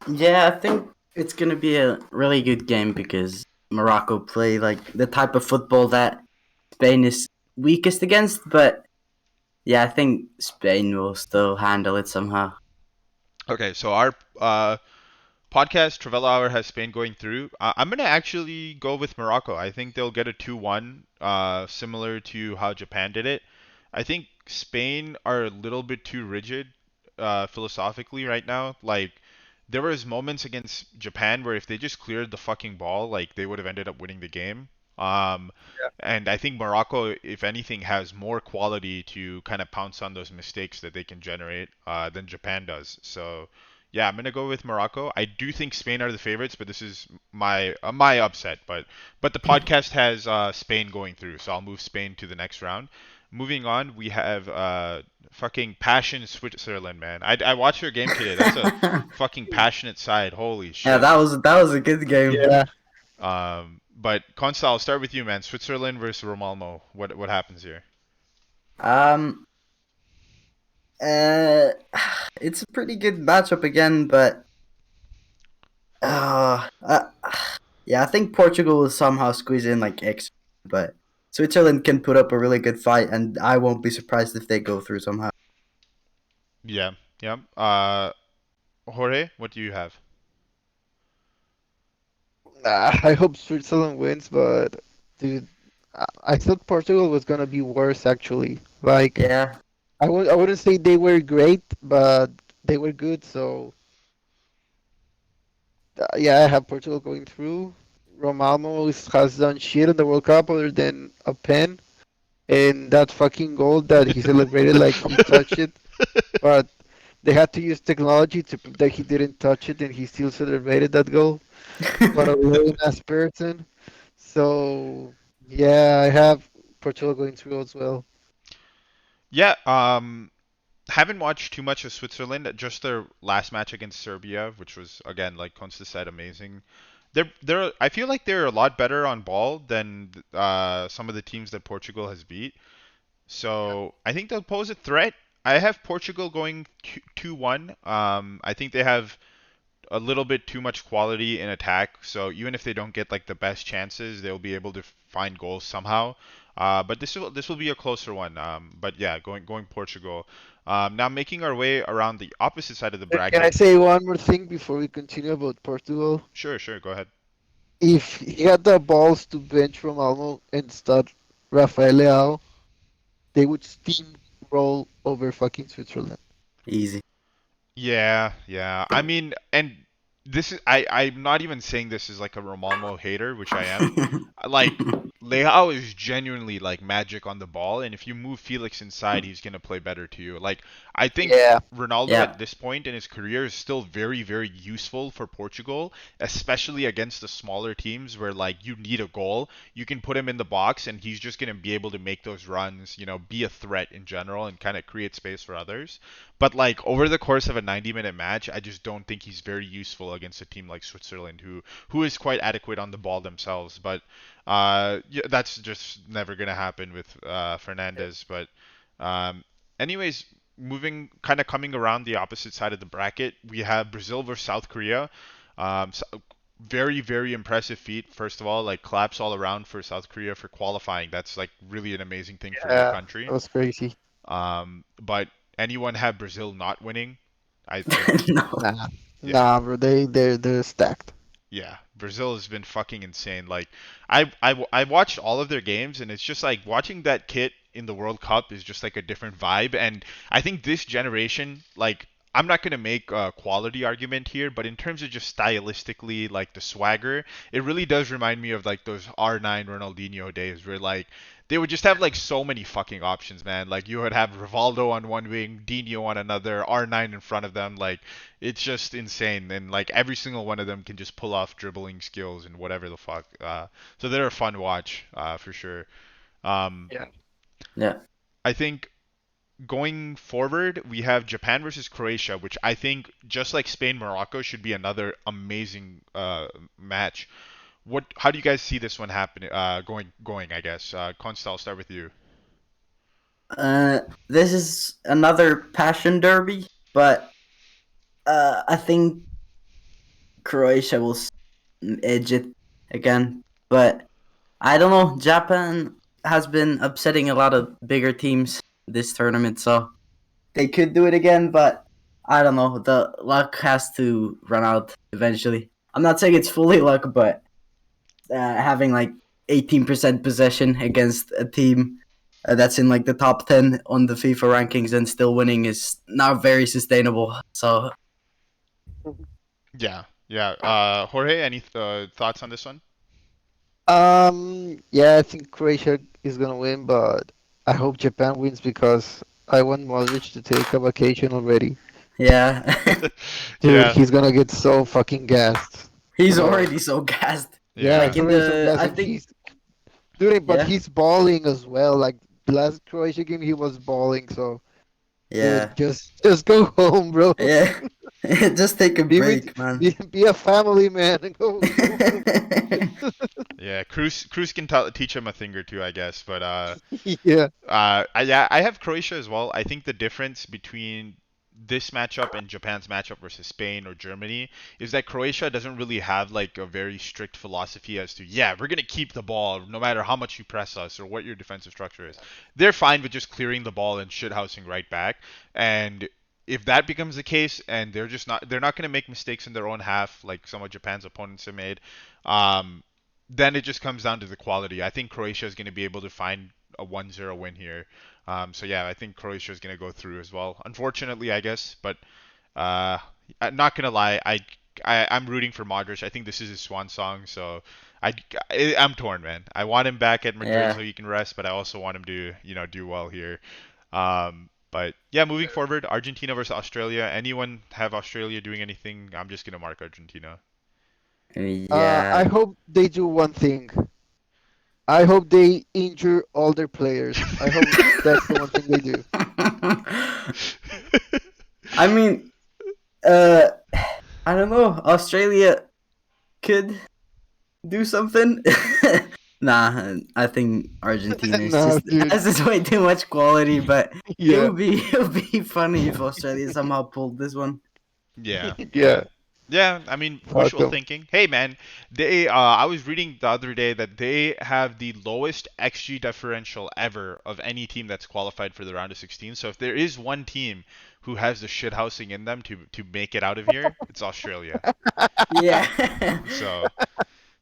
Speaker 2: Yeah, I think it's gonna be a really good game because Morocco play like the type of football that Spain is weakest against. But yeah, I think Spain will still handle it somehow.
Speaker 1: Okay, so our podcast Trivela Hour has Spain going through. I'm gonna actually go with Morocco. I think they'll get a 2-1, similar to how Japan did it. I think Spain are a little bit too rigid, philosophically right now. Like there was moments against Japan where if they just cleared the fucking ball, like they would have ended up winning the game. Um, and I think Morocco, if anything, has more quality to kind of pounce on those mistakes that they can generate than Japan does. So, yeah, I'm gonna go with Morocco. I do think Spain are the favorites, but this is my upset. But the podcast has Spain going through, so I'll move Spain to the next round. Moving on, we have fucking passion Switzerland, man. I watched your game today. That's a fucking passionate side. Holy
Speaker 2: Yeah,
Speaker 1: shit.
Speaker 2: that was a good game.
Speaker 3: Yeah.
Speaker 1: But Consta, I'll start with you, man. Switzerland versus Romalmo. What happens here?
Speaker 2: Um, uh, it's a pretty good matchup again, but uh, uh yeah, I think Portugal will somehow squeeze in like extra, but Switzerland can put up a really good fight, and I won't be surprised if they go through somehow.
Speaker 1: Yeah, yeah. Jorge, what do you have?
Speaker 3: Nah, I hope Switzerland wins, but dude, I thought Portugal was gonna be worse actually. Like
Speaker 2: Yeah.
Speaker 3: I wouldn't say they were great, but they were good. So yeah, I have Portugal going through. Has done shit in the World Cup other than a pen and that fucking goal that he celebrated like he touched it. But they had to use technology to prove that he didn't touch it, and he still celebrated that goal. What a lame ass person. So yeah, I have Portugal going through as well.
Speaker 1: Yeah, haven't watched too much of Switzerland. Just their last match against Serbia, which was again, like Consta said, amazing. I feel like they're a lot better on ball than some of the teams that Portugal has beat. So I think they'll pose a threat. I have Portugal going 2-1. I think they have a little bit too much quality in attack. So even if they don't get like the best chances, they'll be able to find goals somehow. But this will be a closer one. But yeah, going Portugal. Now making our way around the opposite side of the
Speaker 3: Can I
Speaker 1: bracket.
Speaker 3: say one more thing before we continue about Portugal?
Speaker 1: Sure, sure, go ahead.
Speaker 3: If he had the balls to bench Ronaldo and start Rafael Leao, they would steamroll over fucking Switzerland.
Speaker 2: Easy.
Speaker 1: Yeah, yeah. I mean, and this is I'm not even saying this is like a Romalmo hater, which I am. Like Leao is genuinely like magic on the ball, and if you move Felix inside, he's gonna play better to you. Like I think
Speaker 3: Yeah.
Speaker 1: Ronaldo
Speaker 2: Yeah.
Speaker 1: at this point in his career is still very, very useful for Portugal, especially against the smaller teams where like you need a goal. You can put him in the box, and he's just gonna be able to make those runs, be a threat in general, and kind of create space for others. But like over the course of a 90-minute match, I just don't think he's very useful against a team like Switzerland, who is quite adequate on the ball themselves. But yeah, that's just never gonna happen with Fernandez. But um, anyways, moving kind of coming around the opposite side of the bracket, we have Brazil versus South Korea. So, very very impressive feat. First of all, like claps all around for South Korea for qualifying. That's like really an amazing thing for their
Speaker 3: Yeah. That
Speaker 1: country.
Speaker 3: was crazy.
Speaker 1: But anyone have Brazil not winning? I think,
Speaker 2: No.
Speaker 3: Nah.
Speaker 1: yeah,
Speaker 3: Nah, bro. They're stacked.
Speaker 1: yeah. Brazil has been fucking insane. Like, I watched all of their games, and it's just like watching that kit in the World Cup is just like a different vibe. And I think this generation, like, I'm not gonna make a quality argument here, but in terms of just stylistically, like the swagger, it really does remind me of like those R9 Ronaldinho days where like they would just have like so many fucking options, man. Like you would have Rivaldo on one wing, Dino on another, R9 in front of them. Like it's just insane, and like every single one of them can just pull off dribbling skills and whatever the fuck. So they're a fun watch, for sure. Um,
Speaker 3: Yeah.
Speaker 2: Yeah.
Speaker 1: I think going forward, we have Japan versus Croatia, which I think just like Spain Morocco should be another amazing match. How do you guys see this one happening? Going. I guess. Consta, I'll start with you.
Speaker 2: This is another passion derby, but I think Croatia will edge it again. But I don't know. Japan has been upsetting a lot of bigger teams this tournament, so they could do it again. But I don't know. The luck has to run out eventually. I'm not saying it's fully luck, but having like 18% possession against a team that's in like the top 10 on the FIFA rankings and still winning is not very sustainable. So
Speaker 1: Yeah, yeah. Jorge, any thoughts on this one?
Speaker 3: Yeah, I think Croatia is gonna win, but I hope Japan wins because I want Modric to take a vacation already.
Speaker 2: yeah,
Speaker 3: Dude,
Speaker 1: Yeah,
Speaker 3: he's gonna get so fucking gassed.
Speaker 2: he's
Speaker 3: So
Speaker 2: already so gassed.
Speaker 3: yeah,
Speaker 1: yeah,
Speaker 2: Like
Speaker 3: he's
Speaker 2: in
Speaker 3: already so
Speaker 2: the,
Speaker 3: gassed,
Speaker 2: I
Speaker 3: and
Speaker 2: think,
Speaker 3: but
Speaker 2: yeah,
Speaker 3: he's balling as well. Like the last Croatia game, he was balling. So dude,
Speaker 2: yeah,
Speaker 3: just go home, bro.
Speaker 2: yeah. Just take a
Speaker 3: Be with
Speaker 2: break, man.
Speaker 3: be a family man and go home.
Speaker 1: yeah. Cruz can teach him a thing or two, I guess. But
Speaker 3: Yeah.
Speaker 1: yeah, I have Croatia as well. I think the difference between this matchup and Japan's matchup versus Spain or Germany is that Croatia doesn't really have like a very strict philosophy as to, yeah, we're gonna keep the ball no matter how much you press us or what your defensive structure is. They're fine with just clearing the ball and shithousing right back. And if that becomes the case, and they're not gonna make mistakes in their own half like some of Japan's opponents have made, um, then it just comes down to the quality. I think Croatia is going to be able to find a 1-0 win here. So yeah, I think Croatia is going to go through as well. Unfortunately, I guess, but uh, I'm not gonna lie, I'm rooting for Modric. I think this is his swan song, so I, I'm torn, man. I want him back at Madrid so
Speaker 2: Yeah,
Speaker 1: he can rest, but I also want him to do well here. But yeah, moving forward, Argentina versus Australia. Anyone have Australia doing anything? I'm just gonna mark Argentina.
Speaker 3: I
Speaker 2: yeah.
Speaker 3: hope they do one thing. I hope they injure all their players. I hope that's the one thing they do.
Speaker 2: I mean, uh, I don't know. Australia could do something. Nah, I think Argentina is
Speaker 3: No,
Speaker 2: just
Speaker 3: dude.
Speaker 2: has just way too much quality. But
Speaker 3: Yeah.
Speaker 2: it would be funny if Australia somehow pulled this one.
Speaker 1: Yeah,
Speaker 3: Yeah.
Speaker 1: yeah. Yeah, I mean,
Speaker 3: Fuck
Speaker 1: wishful
Speaker 3: 'em.
Speaker 1: thinking. Hey, man, I was reading the other day that they have the lowest XG differential ever of any team that's qualified for the round of 16. So if there is one team who has the shithousing in them to make it out of here, it's Australia.
Speaker 2: Yeah.
Speaker 1: So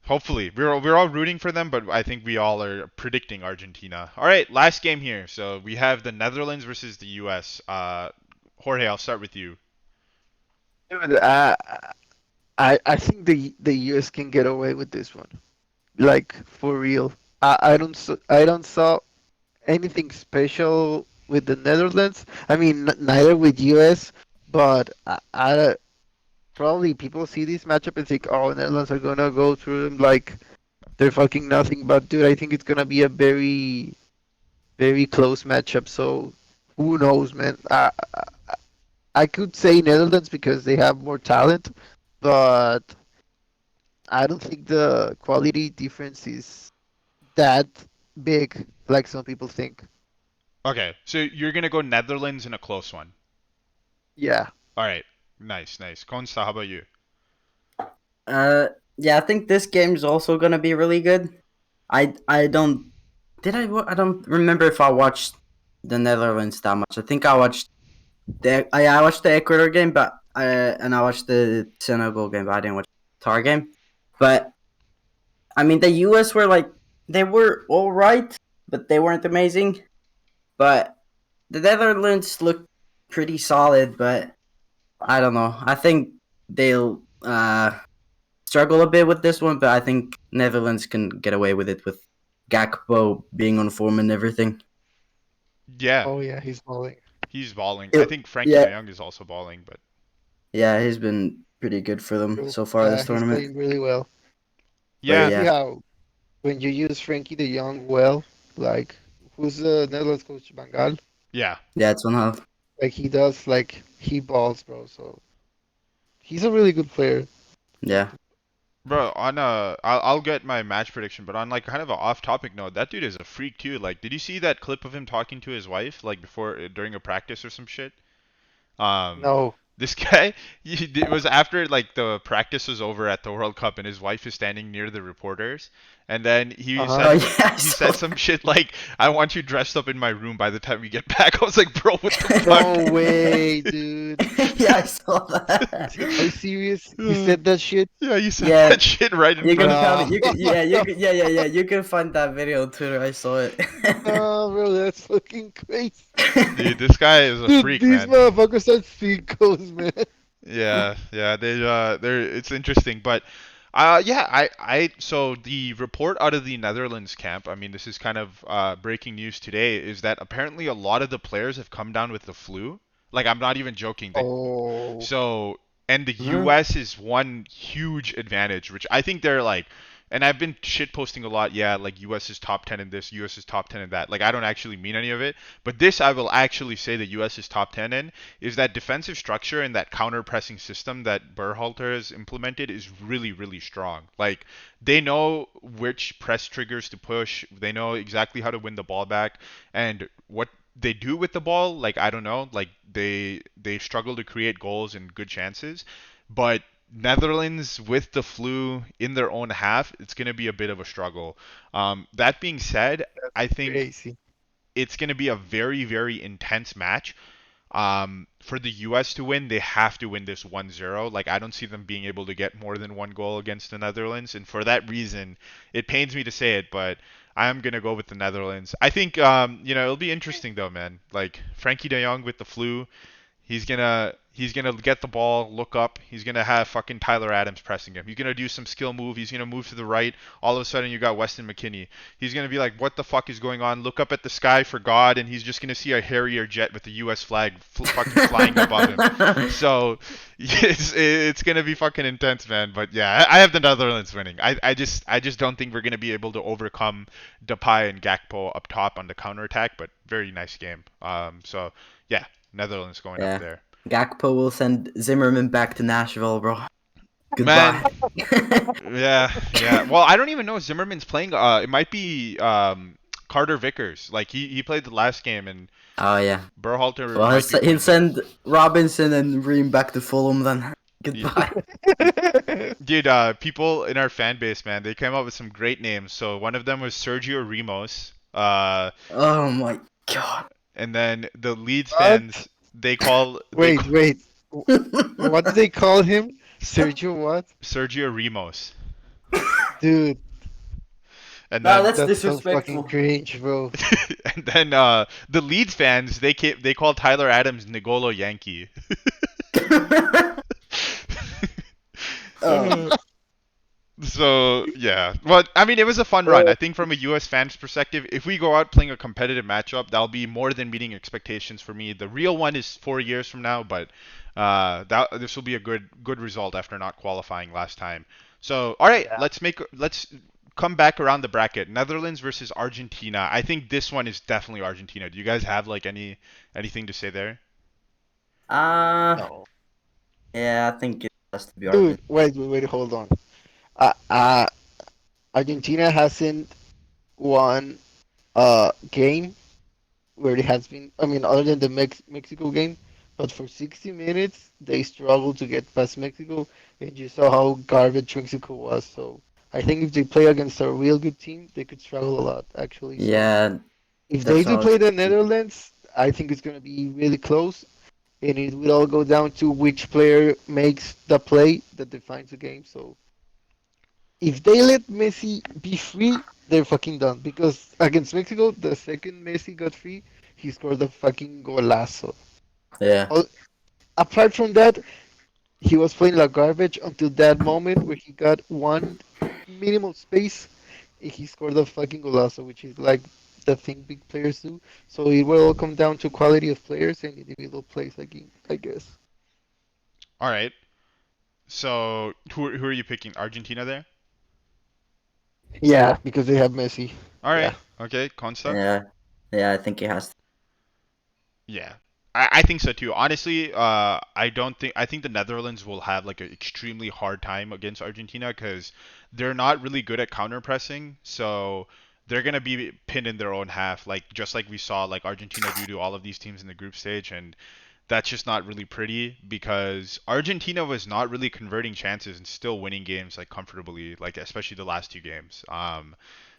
Speaker 1: hopefully, we're all rooting for them, but I think we all are predicting Argentina. All right, last game here. So we have the Netherlands versus the U.S. Jorge, I'll start with you.
Speaker 3: Dude, I think the US can get away with this one. Like for real. I don't saw anything special with the Netherlands. I mean, neither with US, but I probably people see this matchup and think, oh, Netherlands are gonna go through them like they're fucking nothing. But dude, I think it's gonna be a very close matchup. So who knows, man? I could say Netherlands because they have more talent, but I don't think the quality difference is that big like some people think.
Speaker 1: Okay, so you're gonna go Netherlands in a close one.
Speaker 3: Yeah.
Speaker 1: All right, nice, nice. Consta, how about you?
Speaker 2: Uh, yeah, I think this game's also gonna be really good. I don't I don't remember if I watched the Netherlands that much. I think I watched the Ecuador game, but and I watched the Senegal game, but I didn't watch the Tar game. But I mean, the US were like they were all right, but they weren't amazing. But the Netherlands looked pretty solid, but I don't know. I think they'll struggle a bit with this one, but I think Netherlands can get away with it with Gakpo being on form and everything.
Speaker 1: Yeah,
Speaker 3: Oh yeah, he's balling.
Speaker 1: he's balling. I
Speaker 2: It,
Speaker 1: think Frankie De
Speaker 2: yeah,
Speaker 1: Jong is also balling, but
Speaker 2: yeah, he's been pretty good for them
Speaker 3: True.
Speaker 2: so far
Speaker 3: Yeah,
Speaker 2: this
Speaker 3: he's
Speaker 2: tournament.
Speaker 3: playing really well.
Speaker 2: But
Speaker 1: yeah,
Speaker 3: Crazy
Speaker 2: yeah,
Speaker 3: how when you use Frankie De Jong well, like who's the Netherlands coach Bangal?
Speaker 1: yeah,
Speaker 2: yeah, it's one half.
Speaker 3: Like he does, like he balls, bro. So he's a really good player.
Speaker 2: Yeah.
Speaker 1: bro. I'll get my match prediction, but on like kind of an off-topic note, that dude is a freak too. Like, did you see that clip of him talking to his wife like before during a practice or some shit? Um,
Speaker 3: No.
Speaker 1: this guy, it was after like the practice was over at the World Cup, and his wife is standing near the reporters, and then
Speaker 3: Uh-huh.
Speaker 2: Oh yeah, I
Speaker 1: he
Speaker 2: saw
Speaker 1: said some shit like, "I want you dressed up in my room by the time we get back." I was like, "Bro, what the fuck?"
Speaker 3: No way, dude.
Speaker 2: that. Yeah, I saw that.
Speaker 3: Are you serious? He said that shit?
Speaker 1: Yeah, you said
Speaker 2: Yeah,
Speaker 1: that shit right in
Speaker 2: you
Speaker 1: front
Speaker 2: can
Speaker 1: of me.
Speaker 2: probably
Speaker 3: Nah.
Speaker 2: you can yeah you can, yeah yeah yeah you can find that video on Twitter. I saw it.
Speaker 3: Nah, bro, that's fucking crazy.
Speaker 1: Dude, this guy is a
Speaker 3: Dude,
Speaker 1: freak,
Speaker 3: these
Speaker 1: man.
Speaker 3: motherfuckers are sickos, man.
Speaker 1: Yeah, they're it's interesting, but yeah, so the report out of the Netherlands camp, I mean, this is kind of breaking news today, is that apparently a lot of the players have come down with the flu. Like, I'm not even joking.
Speaker 3: Oh.
Speaker 1: So, and the
Speaker 2: Mhm.
Speaker 1: US is one huge advantage, which I think they're like, and I've been shit posting a lot. Yeah, like US is top 10 in this, US is top 10 in that. Like, I don't actually mean any of it, but this I will actually say the US is top 10 in is that defensive structure and that counter pressing system that Berhalter has implemented is really, really strong. Like, they know which press triggers to push, they know exactly how to win the ball back, and what they do with the ball, like I don't know, like they struggle to create goals and good chances, but Netherlands with the flu in their own half, it's going to be a bit of a struggle. That being said, I think
Speaker 3: Crazy.
Speaker 1: it's going to be a very, very intense match. For the US to win, they have to win this 1-0. Like, I don't see them being able to get more than one goal against the Netherlands. And for that reason, it pains me to say it, but I'm going to go with the Netherlands. I think, it'll be interesting, though, man. Like, Frankie de Jong with the flu, he's gonna get the ball, look up. He's gonna have fucking Tyler Adams pressing him. He's gonna do some skill move. He's gonna move to the right. All of a sudden, you got Weston McKennie. He's gonna be like, "What the fuck is going on?" Look up at the sky for God, and he's just gonna see a Harrier jet with the U.S. flag fucking flying above him. So it's gonna be fucking intense, man. But yeah, I have the Netherlands winning. I just don't think we're gonna be able to overcome Depay and Gakpo up top on the counter attack. But very nice game. So yeah, Netherlands going up
Speaker 2: Yeah,
Speaker 1: there.
Speaker 2: Gakpo will send Zimmerman back to Nashville, bro.
Speaker 1: Man,
Speaker 2: Goodbye.
Speaker 1: yeah. Well, I don't even know if Zimmerman's playing. It might be Carter Vickers. Like he played the last game, and
Speaker 2: Oh yeah.
Speaker 1: Berhalter
Speaker 2: Well,
Speaker 1: might be
Speaker 2: he'll
Speaker 1: playing him.
Speaker 2: send Robinson and Ream back to Fulham then.
Speaker 1: You-
Speaker 2: Goodbye.
Speaker 1: Dude, people in our fan base, man, they came up with some great names. So one of them was Sergio Ramos.
Speaker 2: Oh my god.
Speaker 1: And then the Leeds
Speaker 3: What?
Speaker 1: fans, they call they
Speaker 3: Wait,
Speaker 1: call
Speaker 3: wait. What do they call him? Sergio what?
Speaker 1: Sergio Ramos.
Speaker 3: Dude,
Speaker 1: And
Speaker 2: No,
Speaker 1: then
Speaker 2: that's
Speaker 3: that's so fucking
Speaker 2: disrespectful.
Speaker 3: cringe, bro.
Speaker 1: and then the Leeds fans, they call Tyler Adams Nigolo Yankee.
Speaker 2: Oh,
Speaker 1: So yeah, well, I mean, it was a fun run. I
Speaker 2: bro.
Speaker 1: think from a U.S. fan's perspective, if we go out playing a competitive matchup, that'll be more than meeting expectations for me. The real one is 4 years from now, but that this will be a good result after not qualifying last time. So all right,
Speaker 3: Yeah.
Speaker 1: let's come back around the bracket. Netherlands versus Argentina. I think this one is definitely Argentina. Do you guys have like anything to say there?
Speaker 2: uh,
Speaker 3: No.
Speaker 2: yeah, I think it has to be
Speaker 3: Dude,
Speaker 2: Argentina.
Speaker 3: wait, hold on. Uh, uh, Argentina hasn't won a game where it has been, I mean, other than the Mexico game, but for 60 minutes, they struggled to get past Mexico, and you saw how garbage Mexico was. So I think if they play against a real good team, they could struggle a lot, actually. So
Speaker 2: Yeah,
Speaker 3: if they
Speaker 2: that's
Speaker 3: do
Speaker 2: what I was
Speaker 3: play the
Speaker 2: thinking.
Speaker 3: Netherlands, I think it's going to be really close, and it will all go down to which player makes the play that defines the game. So if they let Messi be free, they're fucking done. Because against Mexico, the second Messi got free, he scored a fucking golazo.
Speaker 2: Yeah.
Speaker 3: All, apart from that, he was playing like garbage until that moment where he got one minimal space and he scored a fucking golazo, which is like the thing big players do. So it will all come down to quality of players and individual plays, I guess.
Speaker 1: All right. So who are you picking? Argentina there?
Speaker 3: Yeah, because they have Messi.
Speaker 1: All
Speaker 3: Yeah.
Speaker 1: right. Okay, Consta.
Speaker 2: Yeah. Yeah, I think it has to.
Speaker 1: Yeah, I think so too. Honestly, I think the Netherlands will have like an extremely hard time against Argentina because they're not really good at counter pressing. So they're gonna be pinned in their own half, like just like we saw like Argentina do to all of these teams in the group stage, and that's just not really pretty because Argentina was not really converting chances and still winning games like comfortably, like especially the last two games.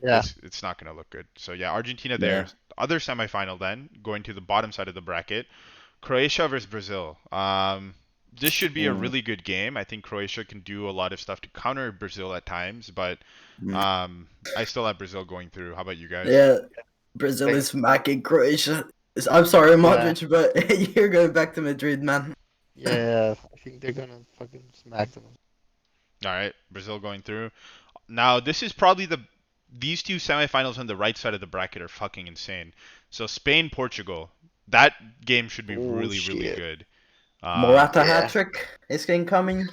Speaker 3: Yeah.
Speaker 1: It's not gonna look good. So yeah, Argentina there.
Speaker 2: Yeah.
Speaker 1: Other semifinal then, going to the bottom side of the bracket, Croatia versus Brazil. This should be a
Speaker 2: Mm,
Speaker 1: really good game. I think Croatia can do a lot of stuff to counter Brazil at times, but
Speaker 2: mm.
Speaker 1: I still have Brazil going through. How about you guys?
Speaker 2: Yeah, Brazil
Speaker 3: Like,
Speaker 2: is smacking Croatia. I'm sorry,
Speaker 3: yeah.
Speaker 2: Modric, but you're going back to Madrid, man.
Speaker 3: Yeah. I think they're gonna fucking smack them.
Speaker 1: All right, Brazil going through. Now this is probably these two semifinals on the right side of the bracket are fucking insane. So Spain Portugal. That game should be
Speaker 3: Oh
Speaker 1: really
Speaker 3: shit.
Speaker 1: good.
Speaker 2: Morata hat
Speaker 3: Yeah.
Speaker 2: trick is incoming.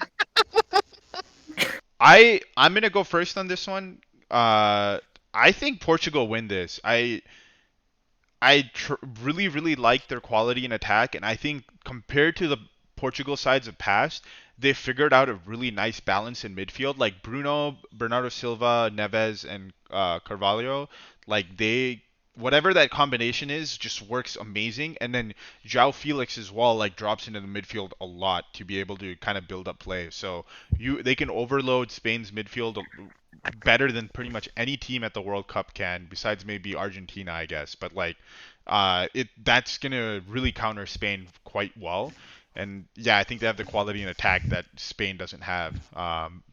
Speaker 1: I'm gonna go first on this one. Uh, I think Portugal win this. Really like their quality in attack, and I think compared to the Portugal sides of past, they figured out a really nice balance in midfield. Like Bruno, Bernardo Silva, Neves, and Carvalho, like they whatever that combination is just works amazing. And then João Felix as well, like drops into the midfield a lot to be able to kind of build up play. So they can overload Spain's midfield better than pretty much any team at the World Cup can, besides maybe Argentina, I guess. But like, it that's gonna really counter Spain quite well. And yeah, I think they have the quality in attack that Spain doesn't have.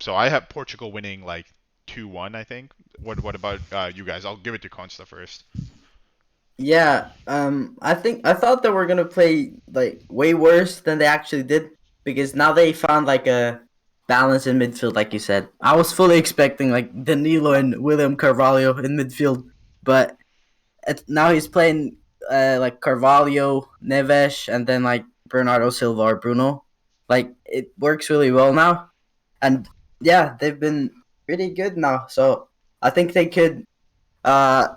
Speaker 1: So I have Portugal winning like 2-1, I think. What about you guys? I'll give it to Consta first.
Speaker 2: Yeah, I thought they were gonna play like way worse than they actually did because now they found like a balance in midfield, like you said. I was fully expecting like Danilo and William Carvalho in midfield, but now he's playing like Carvalho, Neves, and then like Bernardo Silva or Bruno. Like it works really well now, and yeah, they've been pretty good now. So I think they could uh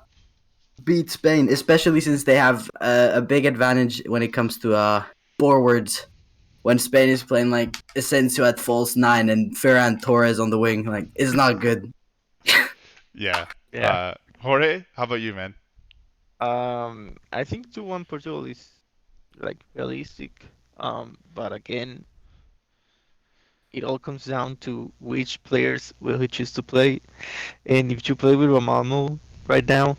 Speaker 2: beat Spain, especially since they have a big advantage when it comes to forwards. When Spain is playing like Asensio at false nine and Ferran Torres on the wing, like it's not good.
Speaker 1: Yeah.
Speaker 3: Yeah.
Speaker 1: Jorge, how about you, man?
Speaker 4: I think 2-1 Portugal is like realistic. But again, it all comes down to which players will he choose to play. And if you play with Romano right now,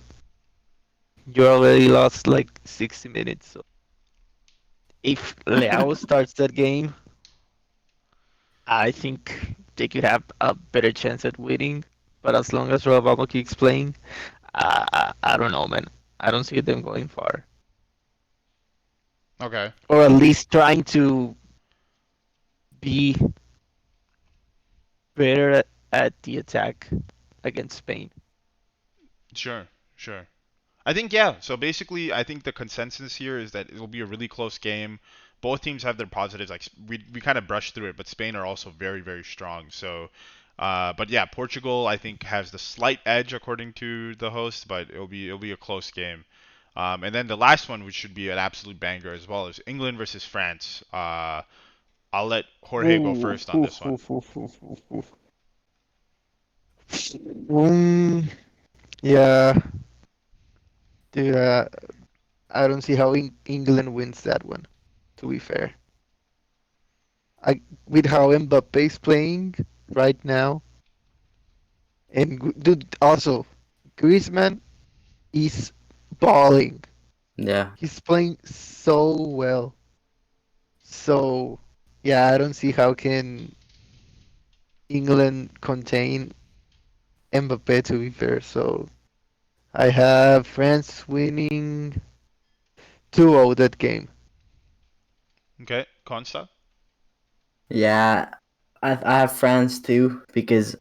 Speaker 4: you already lost like 60 minutes. So if Leao starts that game, I think they could have a better chance at winning. But as long as Romano keeps playing, I don't know, man. I don't see them going far.
Speaker 1: Okay.
Speaker 4: Or at least trying to be better at the attack against Spain.
Speaker 1: Sure. Sure. I think yeah. So basically, I think the consensus here is that it'll be a really close game. Both teams have their positives. Like we kind of brushed through it, but Spain are also very strong. So, but yeah, Portugal I think has the slight edge according to the host, but it'll be a close game. And then the last one, which should be an absolute banger as well, is England versus France. I'll let Jorge go
Speaker 3: Ooh,
Speaker 1: first on this one.
Speaker 3: ooh. Um, yeah, dude. I don't see how England wins that one. To be fair, I with how Mbappe's playing right now, and dude, also Griezmann is balling.
Speaker 2: Yeah.
Speaker 3: He's playing so well. So yeah, I don't see how can England contain Mbappe. To be fair, so I have France winning 2-0 that game.
Speaker 1: Okay, Consta.
Speaker 2: Yeah. I have France too because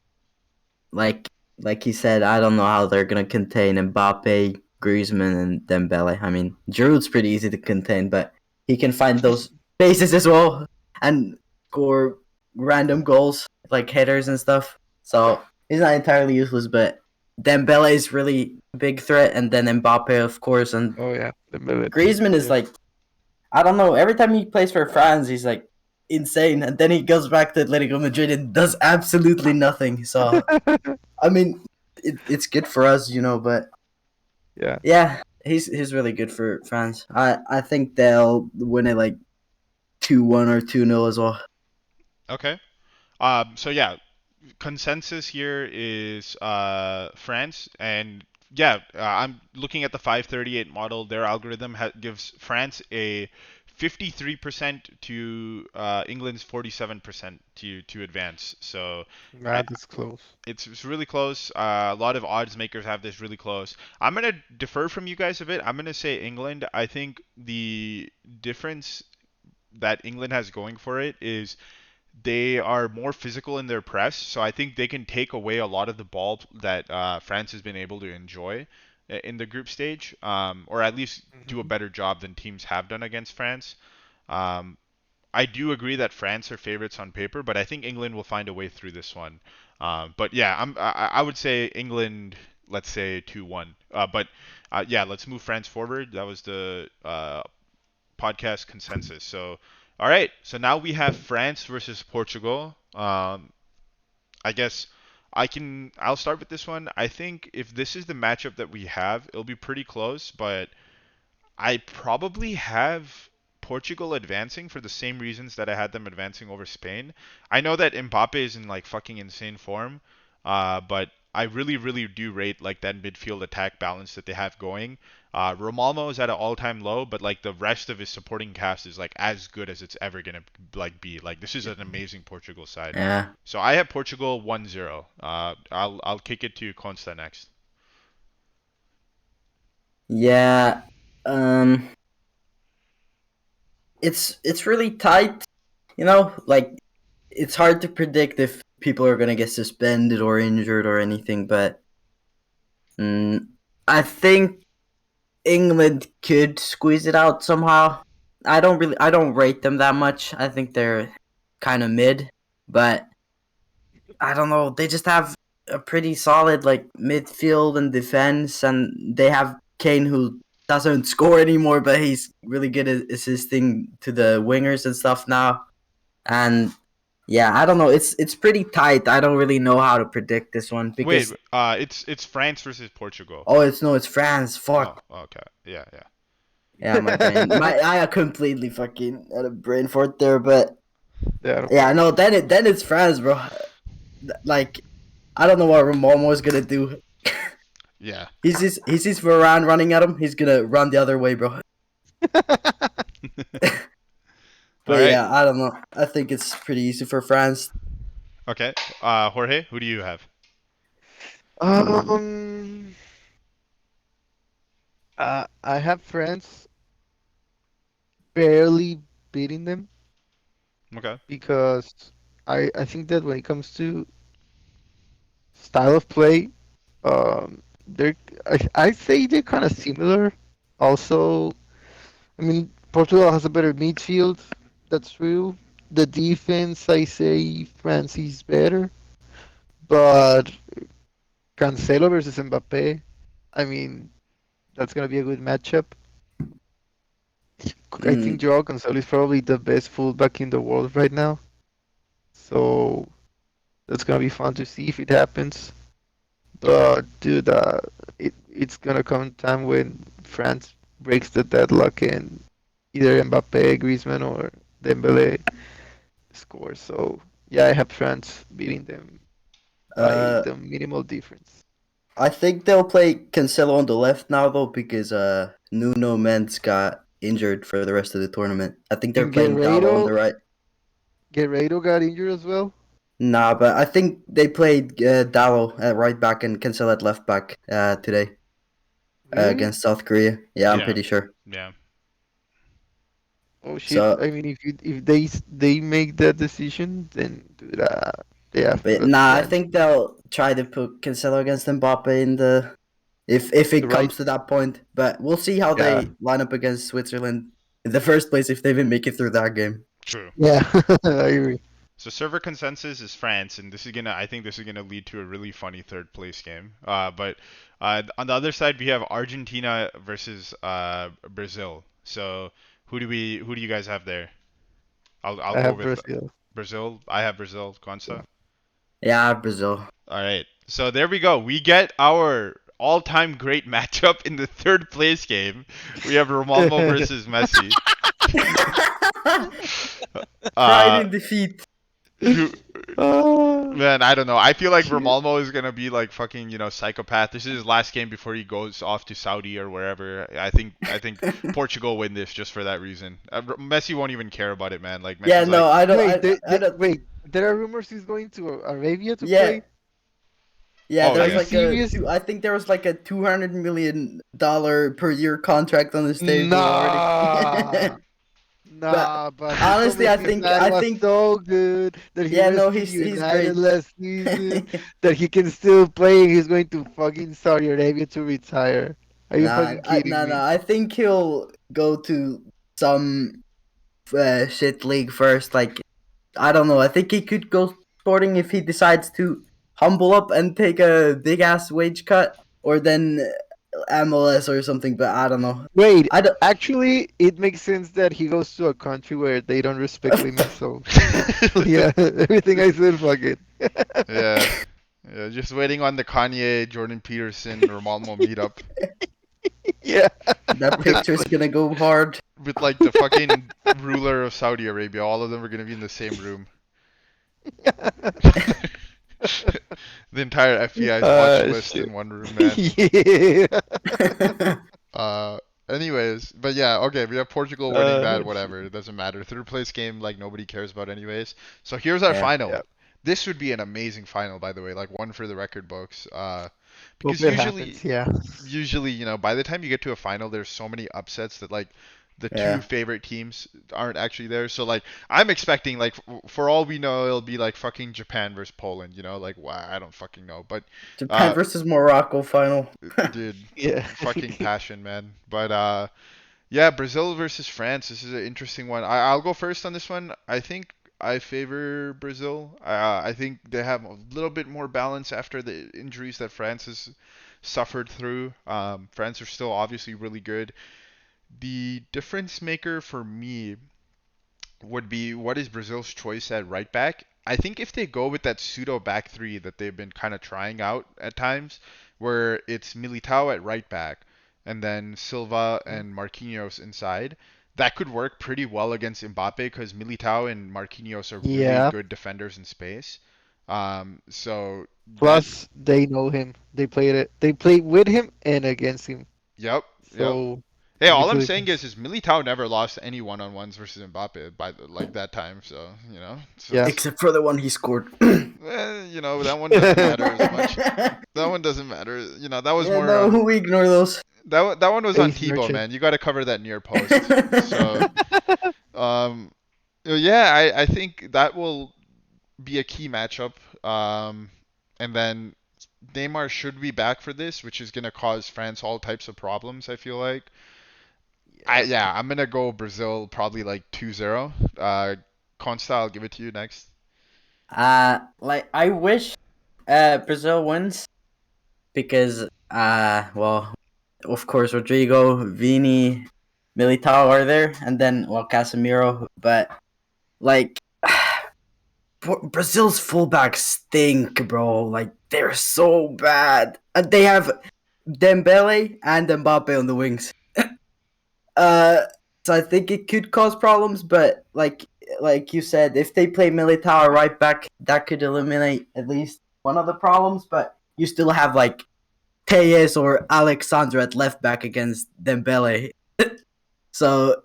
Speaker 2: like like he said, I don't know how they're gonna contain Mbappe, Griezmann, and Dembele. I mean, Giroud's pretty easy to contain, but he can find those spaces as well and score random goals like headers and stuff. So he's not entirely useless, but Dembele is really a big threat, and then Mbappe, of course, and
Speaker 3: Oh yeah, the minute too.
Speaker 2: Griezmann is
Speaker 3: Yeah.
Speaker 2: like I don't know. Every time he plays for France, he's like insane, and then he goes back to Atletico Madrid and does absolutely nothing. So I mean, it's good for us, but
Speaker 3: Yeah.
Speaker 2: yeah, he's really good for France. I think they'll win it like 2-1 or 2-0 as well.
Speaker 1: Okay. So yeah, consensus here is France, and yeah, I'm looking at the 538 model. Their algorithm gives France a 53% to England's 47% to advance. So I,
Speaker 3: That is close.
Speaker 1: it's really close. A lot of odds makers have this really close. I'm gonna defer from you guys a bit. I'm gonna say England. I think the difference that England has going for it is they are more physical in their press, so I think they can take away a lot of the ball that France has been able to enjoy in the group stage, or at least do a
Speaker 3: Hmm.
Speaker 1: better job than teams have done against France. Um, I do agree that France are favorites on paper, but I think England will find a way through this one. But yeah, I would say England. Let's say 2-1. But yeah, let's move France forward. That was the podcast consensus. So, all right. So now we have France versus Portugal. I guess I'll start with this one. I think if this is the matchup that we have, it'll be pretty close, but I probably have Portugal advancing for the same reasons that I had them advancing over Spain. I know that Mbappe is in like fucking insane form, but I really do rate like that midfield attack balance that they have going. Romalmo is at an all-time low, but like the rest of his supporting cast is like as good as it's ever gonna like be. Like this is an amazing Portugal side.
Speaker 2: Yeah,
Speaker 1: So I have Portugal 1-0. I'll kick it to Consta next.
Speaker 2: yeah. Um, it's really tight. Like it's hard to predict if people are gonna get suspended or injured or anything, but mm, I think England could squeeze it out somehow. I don't rate them that much. I think they're kind of mid, but I don't know. They just have a pretty solid like midfield and defense, and they have Kane who doesn't score anymore, but he's really good at assisting to the wingers and stuff now. And yeah, I don't know. It's pretty tight. I don't really know how to predict this one
Speaker 1: Wait,
Speaker 2: because
Speaker 1: it's France versus Portugal.
Speaker 2: it's France.
Speaker 1: Oh,
Speaker 2: Fuck.
Speaker 1: okay.
Speaker 2: Yeah, my brain. My I completely fucking had a brain fart there, but
Speaker 3: Yeah, I don't
Speaker 2: Yeah,
Speaker 3: care.
Speaker 2: no, then it's France, bro. Like, I don't know what Romo is gonna do.
Speaker 1: Yeah.
Speaker 2: He sees Varane running at him. He's gonna run the other way, bro.
Speaker 1: All
Speaker 2: But
Speaker 1: right.
Speaker 2: yeah, I don't know. I think it's pretty easy for France.
Speaker 1: Okay. Jorge, who do you have?
Speaker 3: Um, I have friends barely beating them
Speaker 1: Okay.
Speaker 3: because I think that when it comes to style of play, they're I say they're kind of similar. Also, I mean, Portugal has a better midfield. That's true. The defense, I say France is better, but Cancelo versus Mbappe, I mean, that's gonna be a good matchup. I think
Speaker 2: Mm,
Speaker 3: Joao Cancelo is probably the best fullback in the world right now. So that's gonna be fun to see if it happens.
Speaker 1: Okay.
Speaker 3: But dude, it's gonna come time when France breaks the deadlock and either Mbappe, Griezmann, or Dembele score. So yeah, I have France beating them by
Speaker 2: uh,
Speaker 3: the minimal difference.
Speaker 2: I think they'll play Cancelo on the left now though because Nuno Mendes got injured for the rest of the tournament. I think they're
Speaker 3: And
Speaker 2: playing Dallo on the right.
Speaker 3: Guerreiro got injured as well.
Speaker 2: Nah, but I think they played Dallo at right back and Cancelo at left back today
Speaker 3: Really?
Speaker 2: against South Korea. Yeah, I'm
Speaker 1: Yeah.
Speaker 2: pretty sure.
Speaker 1: Yeah.
Speaker 3: Oh shit!
Speaker 2: So,
Speaker 3: I mean, if they make that decision, then dude, they have to
Speaker 2: but
Speaker 3: go to
Speaker 2: nah, I
Speaker 3: France.
Speaker 2: think they'll try to put Cancelo against Mbappe in the if
Speaker 3: The
Speaker 2: it
Speaker 3: right,
Speaker 2: comes to that point. But we'll see how
Speaker 3: yeah,
Speaker 2: they line up against Switzerland in the first place if they even make it through that game.
Speaker 1: True.
Speaker 3: yeah, I agree.
Speaker 1: So server consensus is France, and I think this is gonna lead to a really funny third place game. But on the other side, we have Argentina versus Brazil. So who do you guys have there? I'll
Speaker 3: I
Speaker 1: go
Speaker 3: have
Speaker 1: with
Speaker 3: Brazil.
Speaker 1: Brazil. I have Brazil. Consta.
Speaker 2: Yeah, Brazil.
Speaker 1: All right. So there we go. We get our all-time great matchup in the third place game. We have Ronaldo versus Messi.
Speaker 2: Pride
Speaker 1: Uh,
Speaker 2: in defeat.
Speaker 1: who
Speaker 3: Oh,
Speaker 1: Man, I don't know. I feel like
Speaker 3: shit.
Speaker 1: Romalmo is gonna be like fucking, psychopath. This is his last game before he goes off to Saudi or wherever. I think Portugal win this just for that reason. Messi won't even care about it, man. Like
Speaker 2: Yeah,
Speaker 1: Messi's
Speaker 2: no,
Speaker 1: like,
Speaker 2: I don't.
Speaker 3: Wait,
Speaker 2: I don't.
Speaker 3: wait. There are rumors he's going to Arabia to
Speaker 2: Yeah,
Speaker 3: play.
Speaker 2: yeah.
Speaker 1: oh
Speaker 3: Are
Speaker 2: There's
Speaker 3: you
Speaker 1: yeah,
Speaker 2: like
Speaker 3: serious?
Speaker 2: I think there was like a $200 million per year contract on this table already.
Speaker 3: Nah,
Speaker 2: But
Speaker 3: nah. But he told me
Speaker 2: honestly, I
Speaker 3: his
Speaker 2: think
Speaker 3: dad
Speaker 2: I
Speaker 3: was
Speaker 2: think
Speaker 3: so good that he
Speaker 2: yeah, no,
Speaker 3: rescued
Speaker 2: he's
Speaker 3: United
Speaker 2: great.
Speaker 3: last season that he can still play. He's going to fucking Saudi Arabia to retire. Are you fucking kidding
Speaker 2: Nah.
Speaker 3: me?
Speaker 2: I think he'll go to some shit league first. Like I don't know. I think he could go sporting if he decides to humble up and take a big ass wage cut, or then MLS or something. But I don't know.
Speaker 3: Wait,
Speaker 2: I don't.
Speaker 3: actually, it makes sense that he goes to a country where they don't respect women. So, yeah, everything I said, fuck it.
Speaker 1: yeah, yeah. Just waiting on the Kanye, Jordan Peterson, Romalmo meetup
Speaker 3: Yeah.
Speaker 2: That
Speaker 1: with
Speaker 2: picture's gonna go hard.
Speaker 1: with like the fucking ruler of Saudi Arabia. All of them are gonna be in the same room. The entire FBI's watch list
Speaker 3: Shit.
Speaker 1: in one room, man.
Speaker 3: Yeah.
Speaker 1: Uh, anyways, but yeah, okay, we have Portugal winning that,
Speaker 3: Shit.
Speaker 1: whatever. It doesn't matter. Third place game, like nobody cares about anyways. So here's our
Speaker 2: Yeah.
Speaker 3: Yeah.
Speaker 1: final. This would be an amazing final, by the way, like one for the record books.
Speaker 3: Hope
Speaker 1: Because
Speaker 3: it happens. Yeah.
Speaker 1: usually, by the time you get to a final, there's so many upsets that like the two
Speaker 2: Yeah.
Speaker 1: favorite teams aren't actually there. So like I'm expecting like for all we know, it'll be like fucking Japan versus Poland. Like wow, I don't fucking know, but
Speaker 2: Japan
Speaker 1: uh,
Speaker 2: versus Morocco final.
Speaker 1: dude,
Speaker 3: Yeah.
Speaker 1: fucking passion, man. But yeah, Brazil versus France. This is an interesting one. I'll go first on this one. I think I favor Brazil. I think they have a little bit more balance after the injuries that France has suffered through. France are still obviously really good. The difference maker for me would be what is Brazil's choice at right back. I think if they go with that pseudo back three that they've been kind of trying out at times, where it's Militao at right back and then Silva and Marquinhos inside, that could work pretty well against Mbappe because Militao and Marquinhos are really
Speaker 3: Yeah.
Speaker 1: good defenders in space. So that,
Speaker 3: Plus, they know him. They played it. They played with him and against him.
Speaker 1: yep, yep.
Speaker 3: So
Speaker 1: Hey,
Speaker 3: it
Speaker 1: all
Speaker 3: makes a
Speaker 1: I'm saying
Speaker 3: difference.
Speaker 1: is Militao never lost any one-on-ones versus Mbappe by like that time. So so
Speaker 3: Yeah.
Speaker 1: it's
Speaker 2: Except for the one he scored.
Speaker 1: that one doesn't matter as much. That one doesn't matter. That was
Speaker 2: Yeah,
Speaker 1: more
Speaker 2: no,
Speaker 1: on
Speaker 2: we ignore those.
Speaker 1: that one was on
Speaker 3: Ace
Speaker 1: Tebow,
Speaker 3: Merchant.
Speaker 1: man. You got to cover that near post. So um, yeah, I think that will be a key matchup. And then Neymar should be back for this, which is gonna cause France all types of problems. I feel like.
Speaker 2: Yep.
Speaker 1: I'm gonna go Brazil probably like 2-0. Consta, I'll give it to you next.
Speaker 2: Like I wish Brazil wins because well, of course Rodrigo, Vini, Militao are there, and then well Casemiro, but like Brazil's fullbacks stink, bro. Like they're so bad. And they have Dembele and Mbappe on the wings. Uh, so I think it could cause problems, but like you said, if they play Militao right back, that could eliminate at least one of the problems. But you still have like Tejes or Alexandre at left back against Dembele. So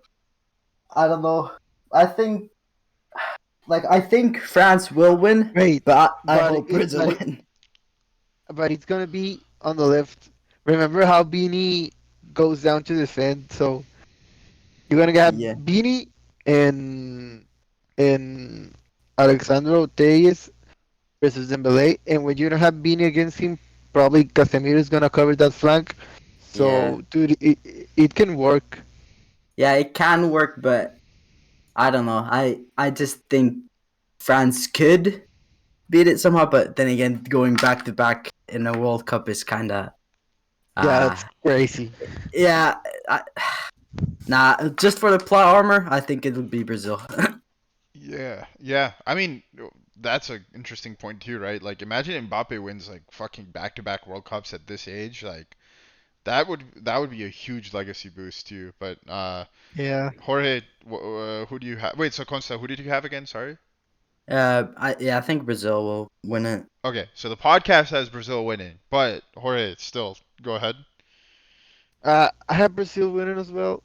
Speaker 2: I don't know. I think I think France will win,
Speaker 3: Wait,
Speaker 2: but I
Speaker 3: but
Speaker 2: hope
Speaker 3: it,
Speaker 2: Brazil
Speaker 3: but it,
Speaker 2: win.
Speaker 3: but it's gonna be on the left. Remember how Beanie goes down to defend? So you're gonna have
Speaker 2: Yeah,
Speaker 3: Beanie and Alexandro Telles versus Dembele, and when you don't have Beanie against him, probably Casemiro is gonna cover that flank.
Speaker 2: yeah,
Speaker 3: So, dude, it can work.
Speaker 2: yeah. It can work, but I don't know. I just think France could beat it somehow, but then again, going back to back in a World Cup is kind of
Speaker 3: Yeah, that's
Speaker 2: uh
Speaker 3: crazy.
Speaker 2: yeah. I, nah, just for the plot armor, I think it would be Brazil.
Speaker 1: Yeah, yeah. I mean, that's an interesting point too, right? Like, imagine Mbappe wins like fucking back-to-back World Cups at this age. Like, that would be a huge legacy boost too. But
Speaker 3: Yeah.
Speaker 1: Jorge, who do you have? Wait, so Consta, who did you have again? Sorry.
Speaker 2: I think Brazil will win it.
Speaker 1: Okay, so the podcast has Brazil winning, but Jorge, still, go ahead.
Speaker 3: I have Brazil winning as well.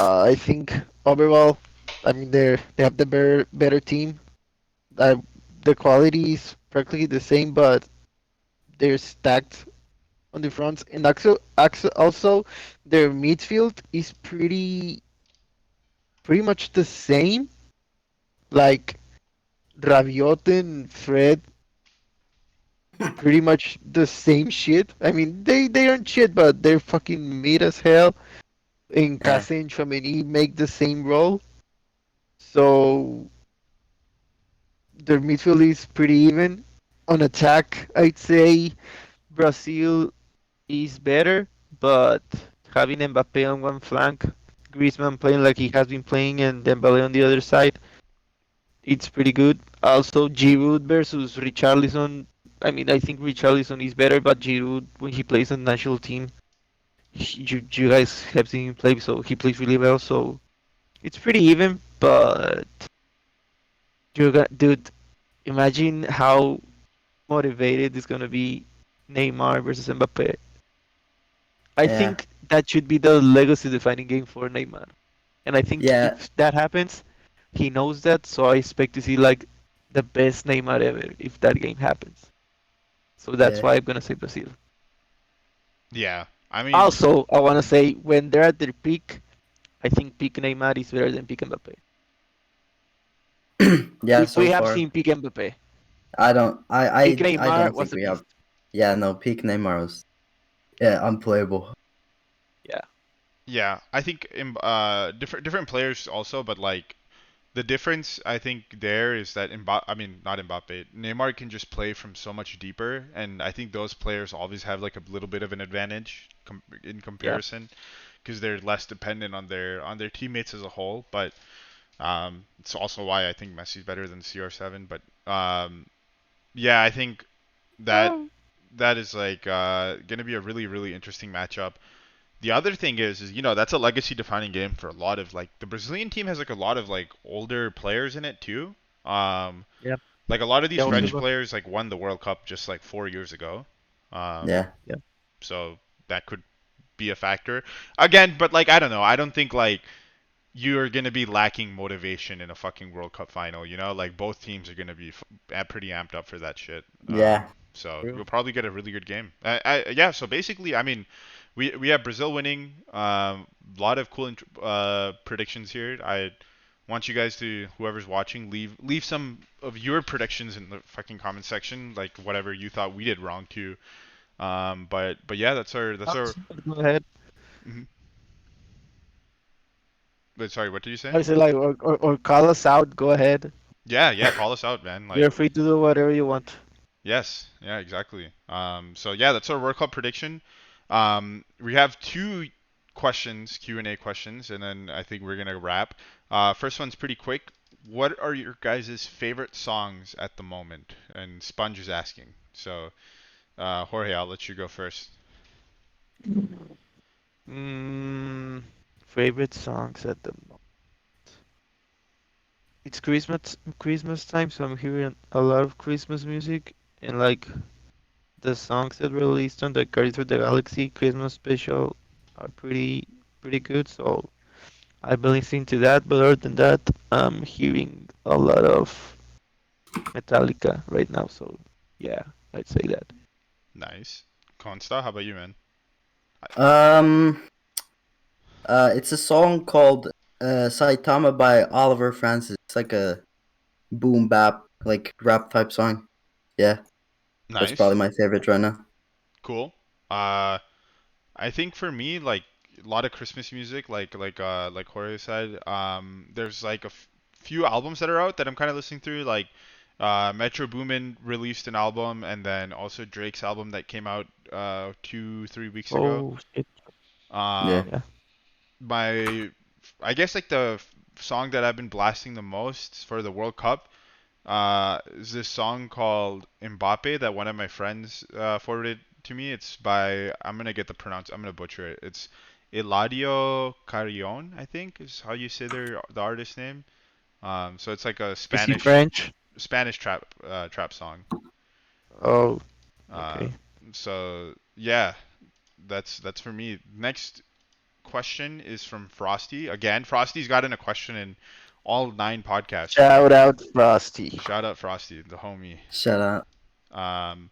Speaker 3: I think overall, I mean they have the better team. Uh, the quality is practically the same, but they're stacked on the fronts, and also their midfield is pretty much the same. Like Rabiot and Fred, pretty much the same shit. I mean, they aren't shit, but they're fucking mid as hell. And
Speaker 2: Yeah,
Speaker 3: Kase and Chouameni make the same role, so their midfield is pretty even. On attack, I'd say Brazil is better, but having Mbappe on one flank, Griezmann playing like he has been playing, and Dembele on the other side, it's pretty good. Also, Giroud versus Richarlison. I mean, I think Richarlison is better, but Giroud, when he plays on the national team, you guys have seen him play, so he plays really well. So it's pretty even, but dude, imagine how motivated is gonna be Neymar versus Mbappe. I
Speaker 2: yeah,
Speaker 3: think that should be the legacy defining game for Neymar. And I think
Speaker 2: yeah,
Speaker 3: if that happens, he knows that, so I expect to see like the best Neymar ever if that game happens. So that's
Speaker 2: yeah.
Speaker 3: why I'm gonna say Brazil.
Speaker 1: Yeah, I mean,
Speaker 3: Also, I wanna say when they're at their peak, I think peak Neymar is better than peak Mbappe.
Speaker 2: Yeah.
Speaker 3: We
Speaker 2: So
Speaker 3: have
Speaker 2: far,
Speaker 3: seen peak Mbappe.
Speaker 2: I don't.
Speaker 3: Peak
Speaker 2: I
Speaker 3: Neymar
Speaker 2: don't
Speaker 3: was
Speaker 2: think
Speaker 3: a
Speaker 2: we have.
Speaker 3: beast.
Speaker 2: Yeah, no. Peak Neymar was unplayable.
Speaker 3: Yeah.
Speaker 1: yeah, I think different players also, but like the difference I think there is that I mean not Mbappe, Neymar can just play from so much deeper, and I think those players always have like a little bit of an advantage in
Speaker 3: Yeah.
Speaker 1: comparison because they're less dependent on their teammates as a whole. But it's also why I think Messi's better than CR7. But yeah, I think that
Speaker 3: Oh.
Speaker 1: that is like gonna be a really interesting matchup. the other thing is that's a legacy defining game for a lot of like the Brazilian team has like a lot of like older players in it too. Um,
Speaker 4: Yeah.
Speaker 1: like a lot of these
Speaker 4: Yeah,
Speaker 1: French
Speaker 2: Mm,
Speaker 4: Silva.
Speaker 1: players like won the World Cup just like 4 years ago. Um,
Speaker 2: yeah.
Speaker 4: Yeah.
Speaker 1: so that could be a factor. Again, but like I don't know. I don't think like you're gonna be lacking motivation in a fucking World Cup final. Like both teams are gonna be pretty amped up for that shit.
Speaker 2: Yeah.
Speaker 1: So
Speaker 4: True.
Speaker 1: you'll probably get a really good game. Yeah. So basically, I mean, we have Brazil winning. A lot of cool predictions here. I want you guys to whoever's watching leave some of your predictions in the fucking comment section, like whatever you thought we did wrong too. But yeah, that's our.
Speaker 4: Go ahead.
Speaker 1: Mhm. But sorry, what did you say?
Speaker 4: I say like or call us out. Go ahead.
Speaker 1: Yeah, yeah, call us out, man. Like,
Speaker 4: You're free to do whatever you want.
Speaker 1: yes, yeah, exactly. So yeah, that's our World Cup prediction. We have two questions, Q&A questions, and then I think we're gonna wrap. First one's pretty quick. What are your guys' favorite songs at the moment? And Sponge is asking. So, Jorge, I'll let you go first.
Speaker 4: Mm, favorite songs at the moment. It's Christmas time, so I'm hearing a lot of Christmas music and like the songs that were released on the Guardians of the Galaxy Christmas special are pretty good. So I've been listening to that, but other than that, I'm hearing a lot of Metallica right now. So yeah, I'd say that.
Speaker 1: Nice. Consta, how about you, man?
Speaker 2: Um. It's a song called Saitama by Oliver Francis. It's like a boom bap, like rap type song. Yeah, that's
Speaker 1: Nice.
Speaker 2: probably my favorite right now.
Speaker 1: Cool. Uh, I think for me, like a lot of Christmas music, like Jorge said, there's like few albums that are out that I'm kind of listening through. Like Metro Boomin released an album, and then also Drake's album that came out 2-3 weeks ago.
Speaker 4: Oh shit,
Speaker 2: Yeah.
Speaker 1: Um,
Speaker 4: yeah.
Speaker 1: my I guess like the song that I've been blasting the most for the World Cup is this song called Mbappe that one of my friends forwarded to me. It's by I'm gonna butcher it. It's Eladio Carrion, I think is how you say the artist name. So it's like a
Speaker 4: Is he
Speaker 1: Spanish
Speaker 4: French?
Speaker 1: trap song.
Speaker 4: Oh,
Speaker 1: Uh,
Speaker 4: okay.
Speaker 1: so yeah, that's for me. Next question is from Frosty. Again, Frosty's gotten a question in all 9 podcasts now.
Speaker 4: Shout out Frosty.
Speaker 1: Shout out Frosty, the homie.
Speaker 2: Shut up.
Speaker 1: Um,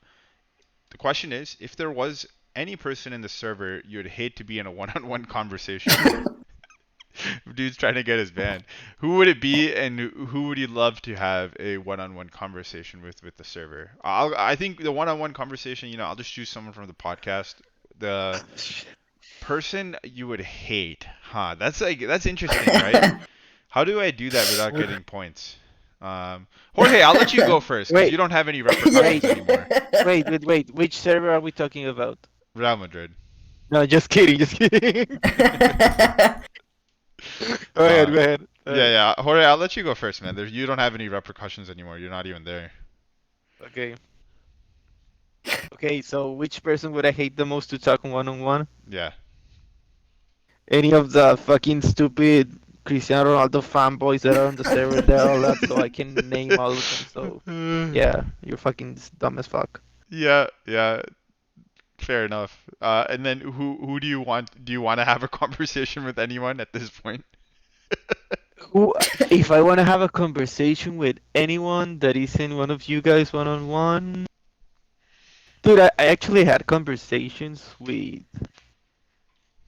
Speaker 1: the question is, if there was any person in the server you'd hate to be in a one-on-one conversation with, dude's trying to get his ban, who would it be, and who would you love to have a one-on-one conversation with the server? I think the one-on-one conversation, I'll just choose someone from the podcast. The person you would hate, huh? That's interesting, right? How do I do that without getting points? Jorge, I'll let you go first because you
Speaker 4: Wait,
Speaker 1: don't have any
Speaker 4: wait,
Speaker 1: repercussions anymore.
Speaker 4: wait. Which server are we talking about?
Speaker 1: Real Madrid.
Speaker 4: No, just kidding, just kidding. Go ahead,
Speaker 1: Uh,
Speaker 4: go ahead.
Speaker 1: yeah, yeah. Jorge, I'll let you go first, man. You don't have any repercussions anymore. You're not even there.
Speaker 4: Okay. Okay, so which person would I hate the most to talk one on one?
Speaker 1: Yeah.
Speaker 4: Any of the fucking stupid Cristiano Ronaldo fanboys that are on the server, they're all that, so I can name all of them. So yeah, you're fucking dumb as fuck.
Speaker 1: Yeah, yeah. Fair enough. And then who do you want? Do you want to have a conversation with anyone at this point?
Speaker 4: Who, if I want to have a conversation with anyone that isn't one of you guys one on one, dude, I actually had conversations with,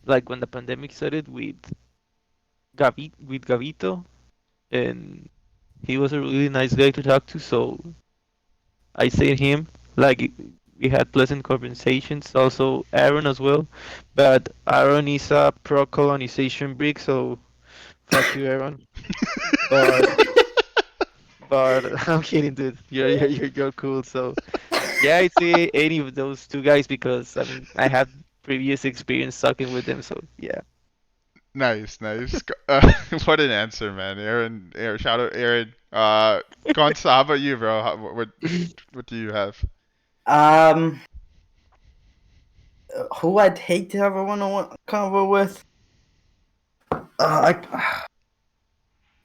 Speaker 4: like when the pandemic started, with Gavito, and he was a really nice guy to talk to, so I say him. Like we had pleasant conversations. Also Aaron as well, but Aaron is a pro-colonization brick, so fuck you, Aaron. But I'm kidding, dude. You're cool. So yeah, I'd say any of those two guys because I mean I had previous experience talking with them. So yeah.
Speaker 1: Nice, nice. What an answer, man. Aaron, shout out Aaron. Gonza, how about you, bro? What do you have?
Speaker 2: um, who I'd hate to have a one-on-one convo with.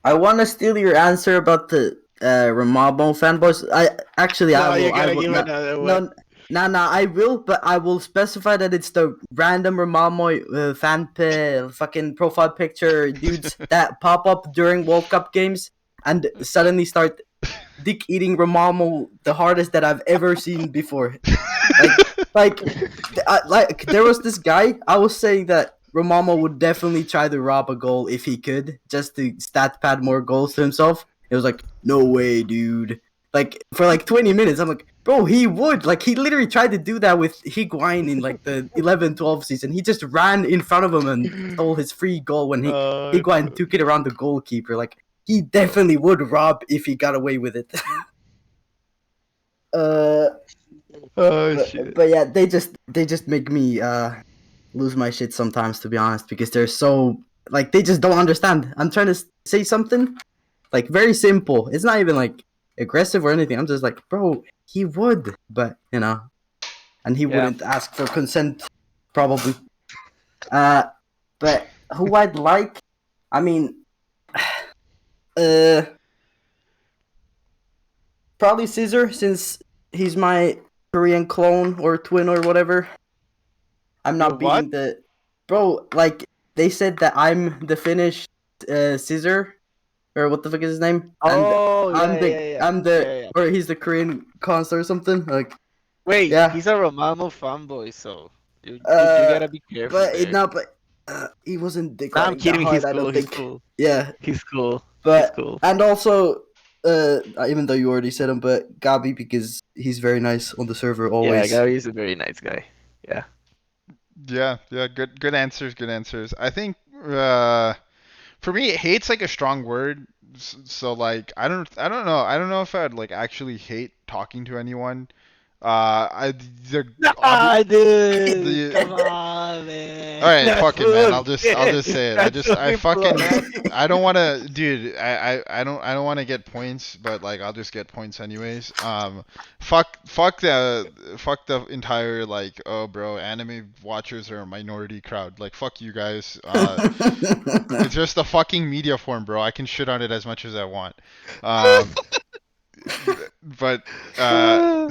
Speaker 2: I want to steal your answer about the Ramabo fanboys.
Speaker 3: No, you
Speaker 2: I
Speaker 3: gotta
Speaker 2: will
Speaker 3: give
Speaker 2: not.
Speaker 3: another one.
Speaker 2: No, no, I will, but I will specify that it's the random Ramamo fucking profile picture dudes that pop up during World Cup games and suddenly start dick eating Ramamo the hardest that I've ever seen before. Like, like there was this guy. I was saying that Romamo would definitely try to rob a goal if he could, just to stat pad more goals to himself. It was like, no way, dude. Like for like 20 minutes, I'm like, bro, he would. Like he literally tried to do that with Higuain in like the 11-12 season. He just ran in front of him and stole his free goal when Higuain took it around the goalkeeper. Like he definitely would rob if he got away with it. uh,
Speaker 4: Oh shit.
Speaker 2: but yeah, they just make me lose my shit sometimes, to be honest, because they're so like they just don't understand. I'm trying to say something like very simple. It's not even like aggressive or anything. I'm just like, bro, he would, but and he
Speaker 4: Yeah.
Speaker 2: wouldn't ask for consent, probably. Uh, but who I'd like, I mean, uh, probably Scissor, since he's my Korean clone or twin or whatever. I'm
Speaker 4: You're
Speaker 2: not
Speaker 4: what?
Speaker 2: beating the bro. Like they said that I'm the Finnish Scissor or what the fuck is his name, and
Speaker 4: Oh yeah yeah yeah
Speaker 2: I'm
Speaker 4: yeah
Speaker 2: the
Speaker 4: yeah. Yeah.
Speaker 2: or he's the Korean consul or something. Like
Speaker 4: Wait,
Speaker 2: yeah,
Speaker 4: he's a Romano fanboy, so you
Speaker 2: uh,
Speaker 4: gotta be careful
Speaker 2: but
Speaker 4: there.
Speaker 2: he wasn't
Speaker 4: Nah, I'm
Speaker 2: declining that
Speaker 4: kidding.
Speaker 2: hard.
Speaker 4: He's
Speaker 2: I
Speaker 4: cool.
Speaker 2: don't
Speaker 4: He's
Speaker 2: think.
Speaker 4: cool.
Speaker 2: Yeah,
Speaker 4: He's cool. He's
Speaker 2: but
Speaker 4: cool.
Speaker 2: and also even though you already said him, but Gabi because he's very nice on the server
Speaker 4: Yeah,
Speaker 2: always.
Speaker 4: Gary is a very nice guy. Yeah.
Speaker 1: Yeah, yeah, good answers, good answers. I think uh for me, hate's like a strong word. So like I don't know if I'd like actually hate talking to anyone. I the obvi
Speaker 4: Nah, dude.
Speaker 1: the
Speaker 4: Come on, man.
Speaker 1: All right,
Speaker 4: That's
Speaker 1: fuck it, man. I'll
Speaker 4: bullshit.
Speaker 1: just say it.
Speaker 4: That's so
Speaker 1: I fucking
Speaker 4: diplomatic.
Speaker 1: I don't want to, dude. I don't want to get points, but like I'll just get points anyways. Fuck the entire like, oh bro, anime watchers are a minority crowd. Like fuck you guys. It's just a fucking media form, bro. I can shit on it as much as I want. Um, but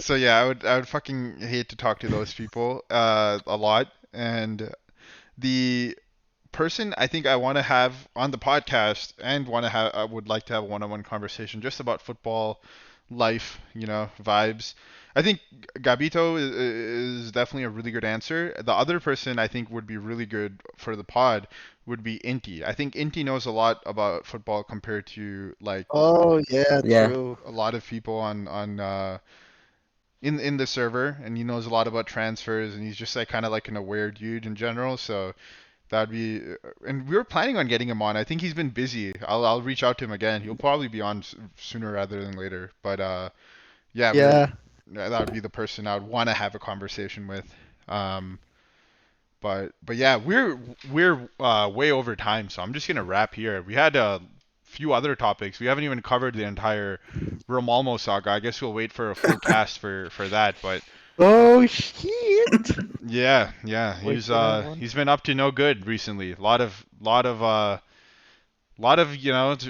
Speaker 1: so yeah, I would fucking hate to talk to those people a lot, and the person I think I want to have on the podcast and want to have I would like to have a one-on-one conversation just about football, life, vibes. I think Gabito is definitely a really good answer. The other person I think would be really good for the pod would be Inti. I think Inti knows a lot about football compared to like
Speaker 3: Oh yeah,
Speaker 2: Yeah.
Speaker 3: true.
Speaker 1: a lot of people on in the server, and he knows a lot about transfers, and he's just like kind of like an aware dude in general. So that'd be, and we were planning on getting him on. I think he's been busy. I'll reach out to him again. He'll probably be on sooner rather than later. But yeah,
Speaker 3: Yeah.
Speaker 1: that would be the person I would want to have a conversation with. Um, but yeah, we're way over time, so I'm just gonna wrap here. We had a few other topics. We haven't even covered the entire Romalmo saga. I guess we'll wait for a full cast for that. But
Speaker 3: Oh shit.
Speaker 1: yeah,
Speaker 4: Wait for that one.
Speaker 1: he's been up to no good recently. Lot of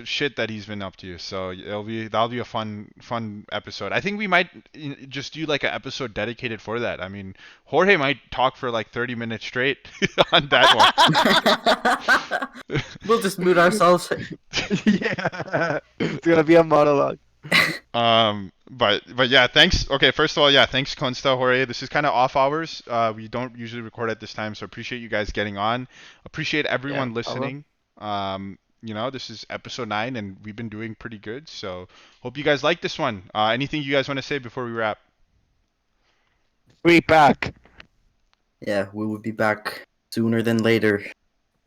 Speaker 1: shit that he's been up to. So that'll be a fun episode. I think we might just do like an episode dedicated for that. I mean, Jorge might talk for like 30 minutes straight on that
Speaker 2: We'll just mute ourselves.
Speaker 4: Yeah. It's gonna be a monologue.
Speaker 1: one. But yeah, thanks. Okay, first of all, yeah, thanks Consta, Jorge. This is kind of off hours. We don't usually record at this time, so appreciate you guys getting on. Appreciate
Speaker 4: Yeah.
Speaker 1: everyone listening. This is episode 9, and we've been doing pretty good. So hope you guys like this one. Anything you guys want to say before we wrap?
Speaker 4: Free pack.
Speaker 2: Yeah, we will be back sooner than later.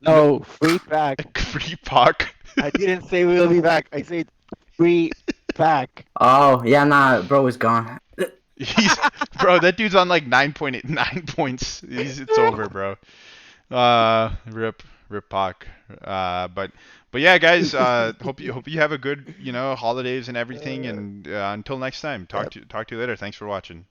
Speaker 4: No, free pack.
Speaker 1: Free puck.
Speaker 4: I didn't say we'll be back. I said free pack.
Speaker 2: Oh yeah, nah, bro is gone.
Speaker 1: He's bro. That dude's on like 9.9 points. It's over, bro. Rip puck. But yeah, guys. Hope you have a good holidays and everything. And until next time, talk to you later. Thanks for watching.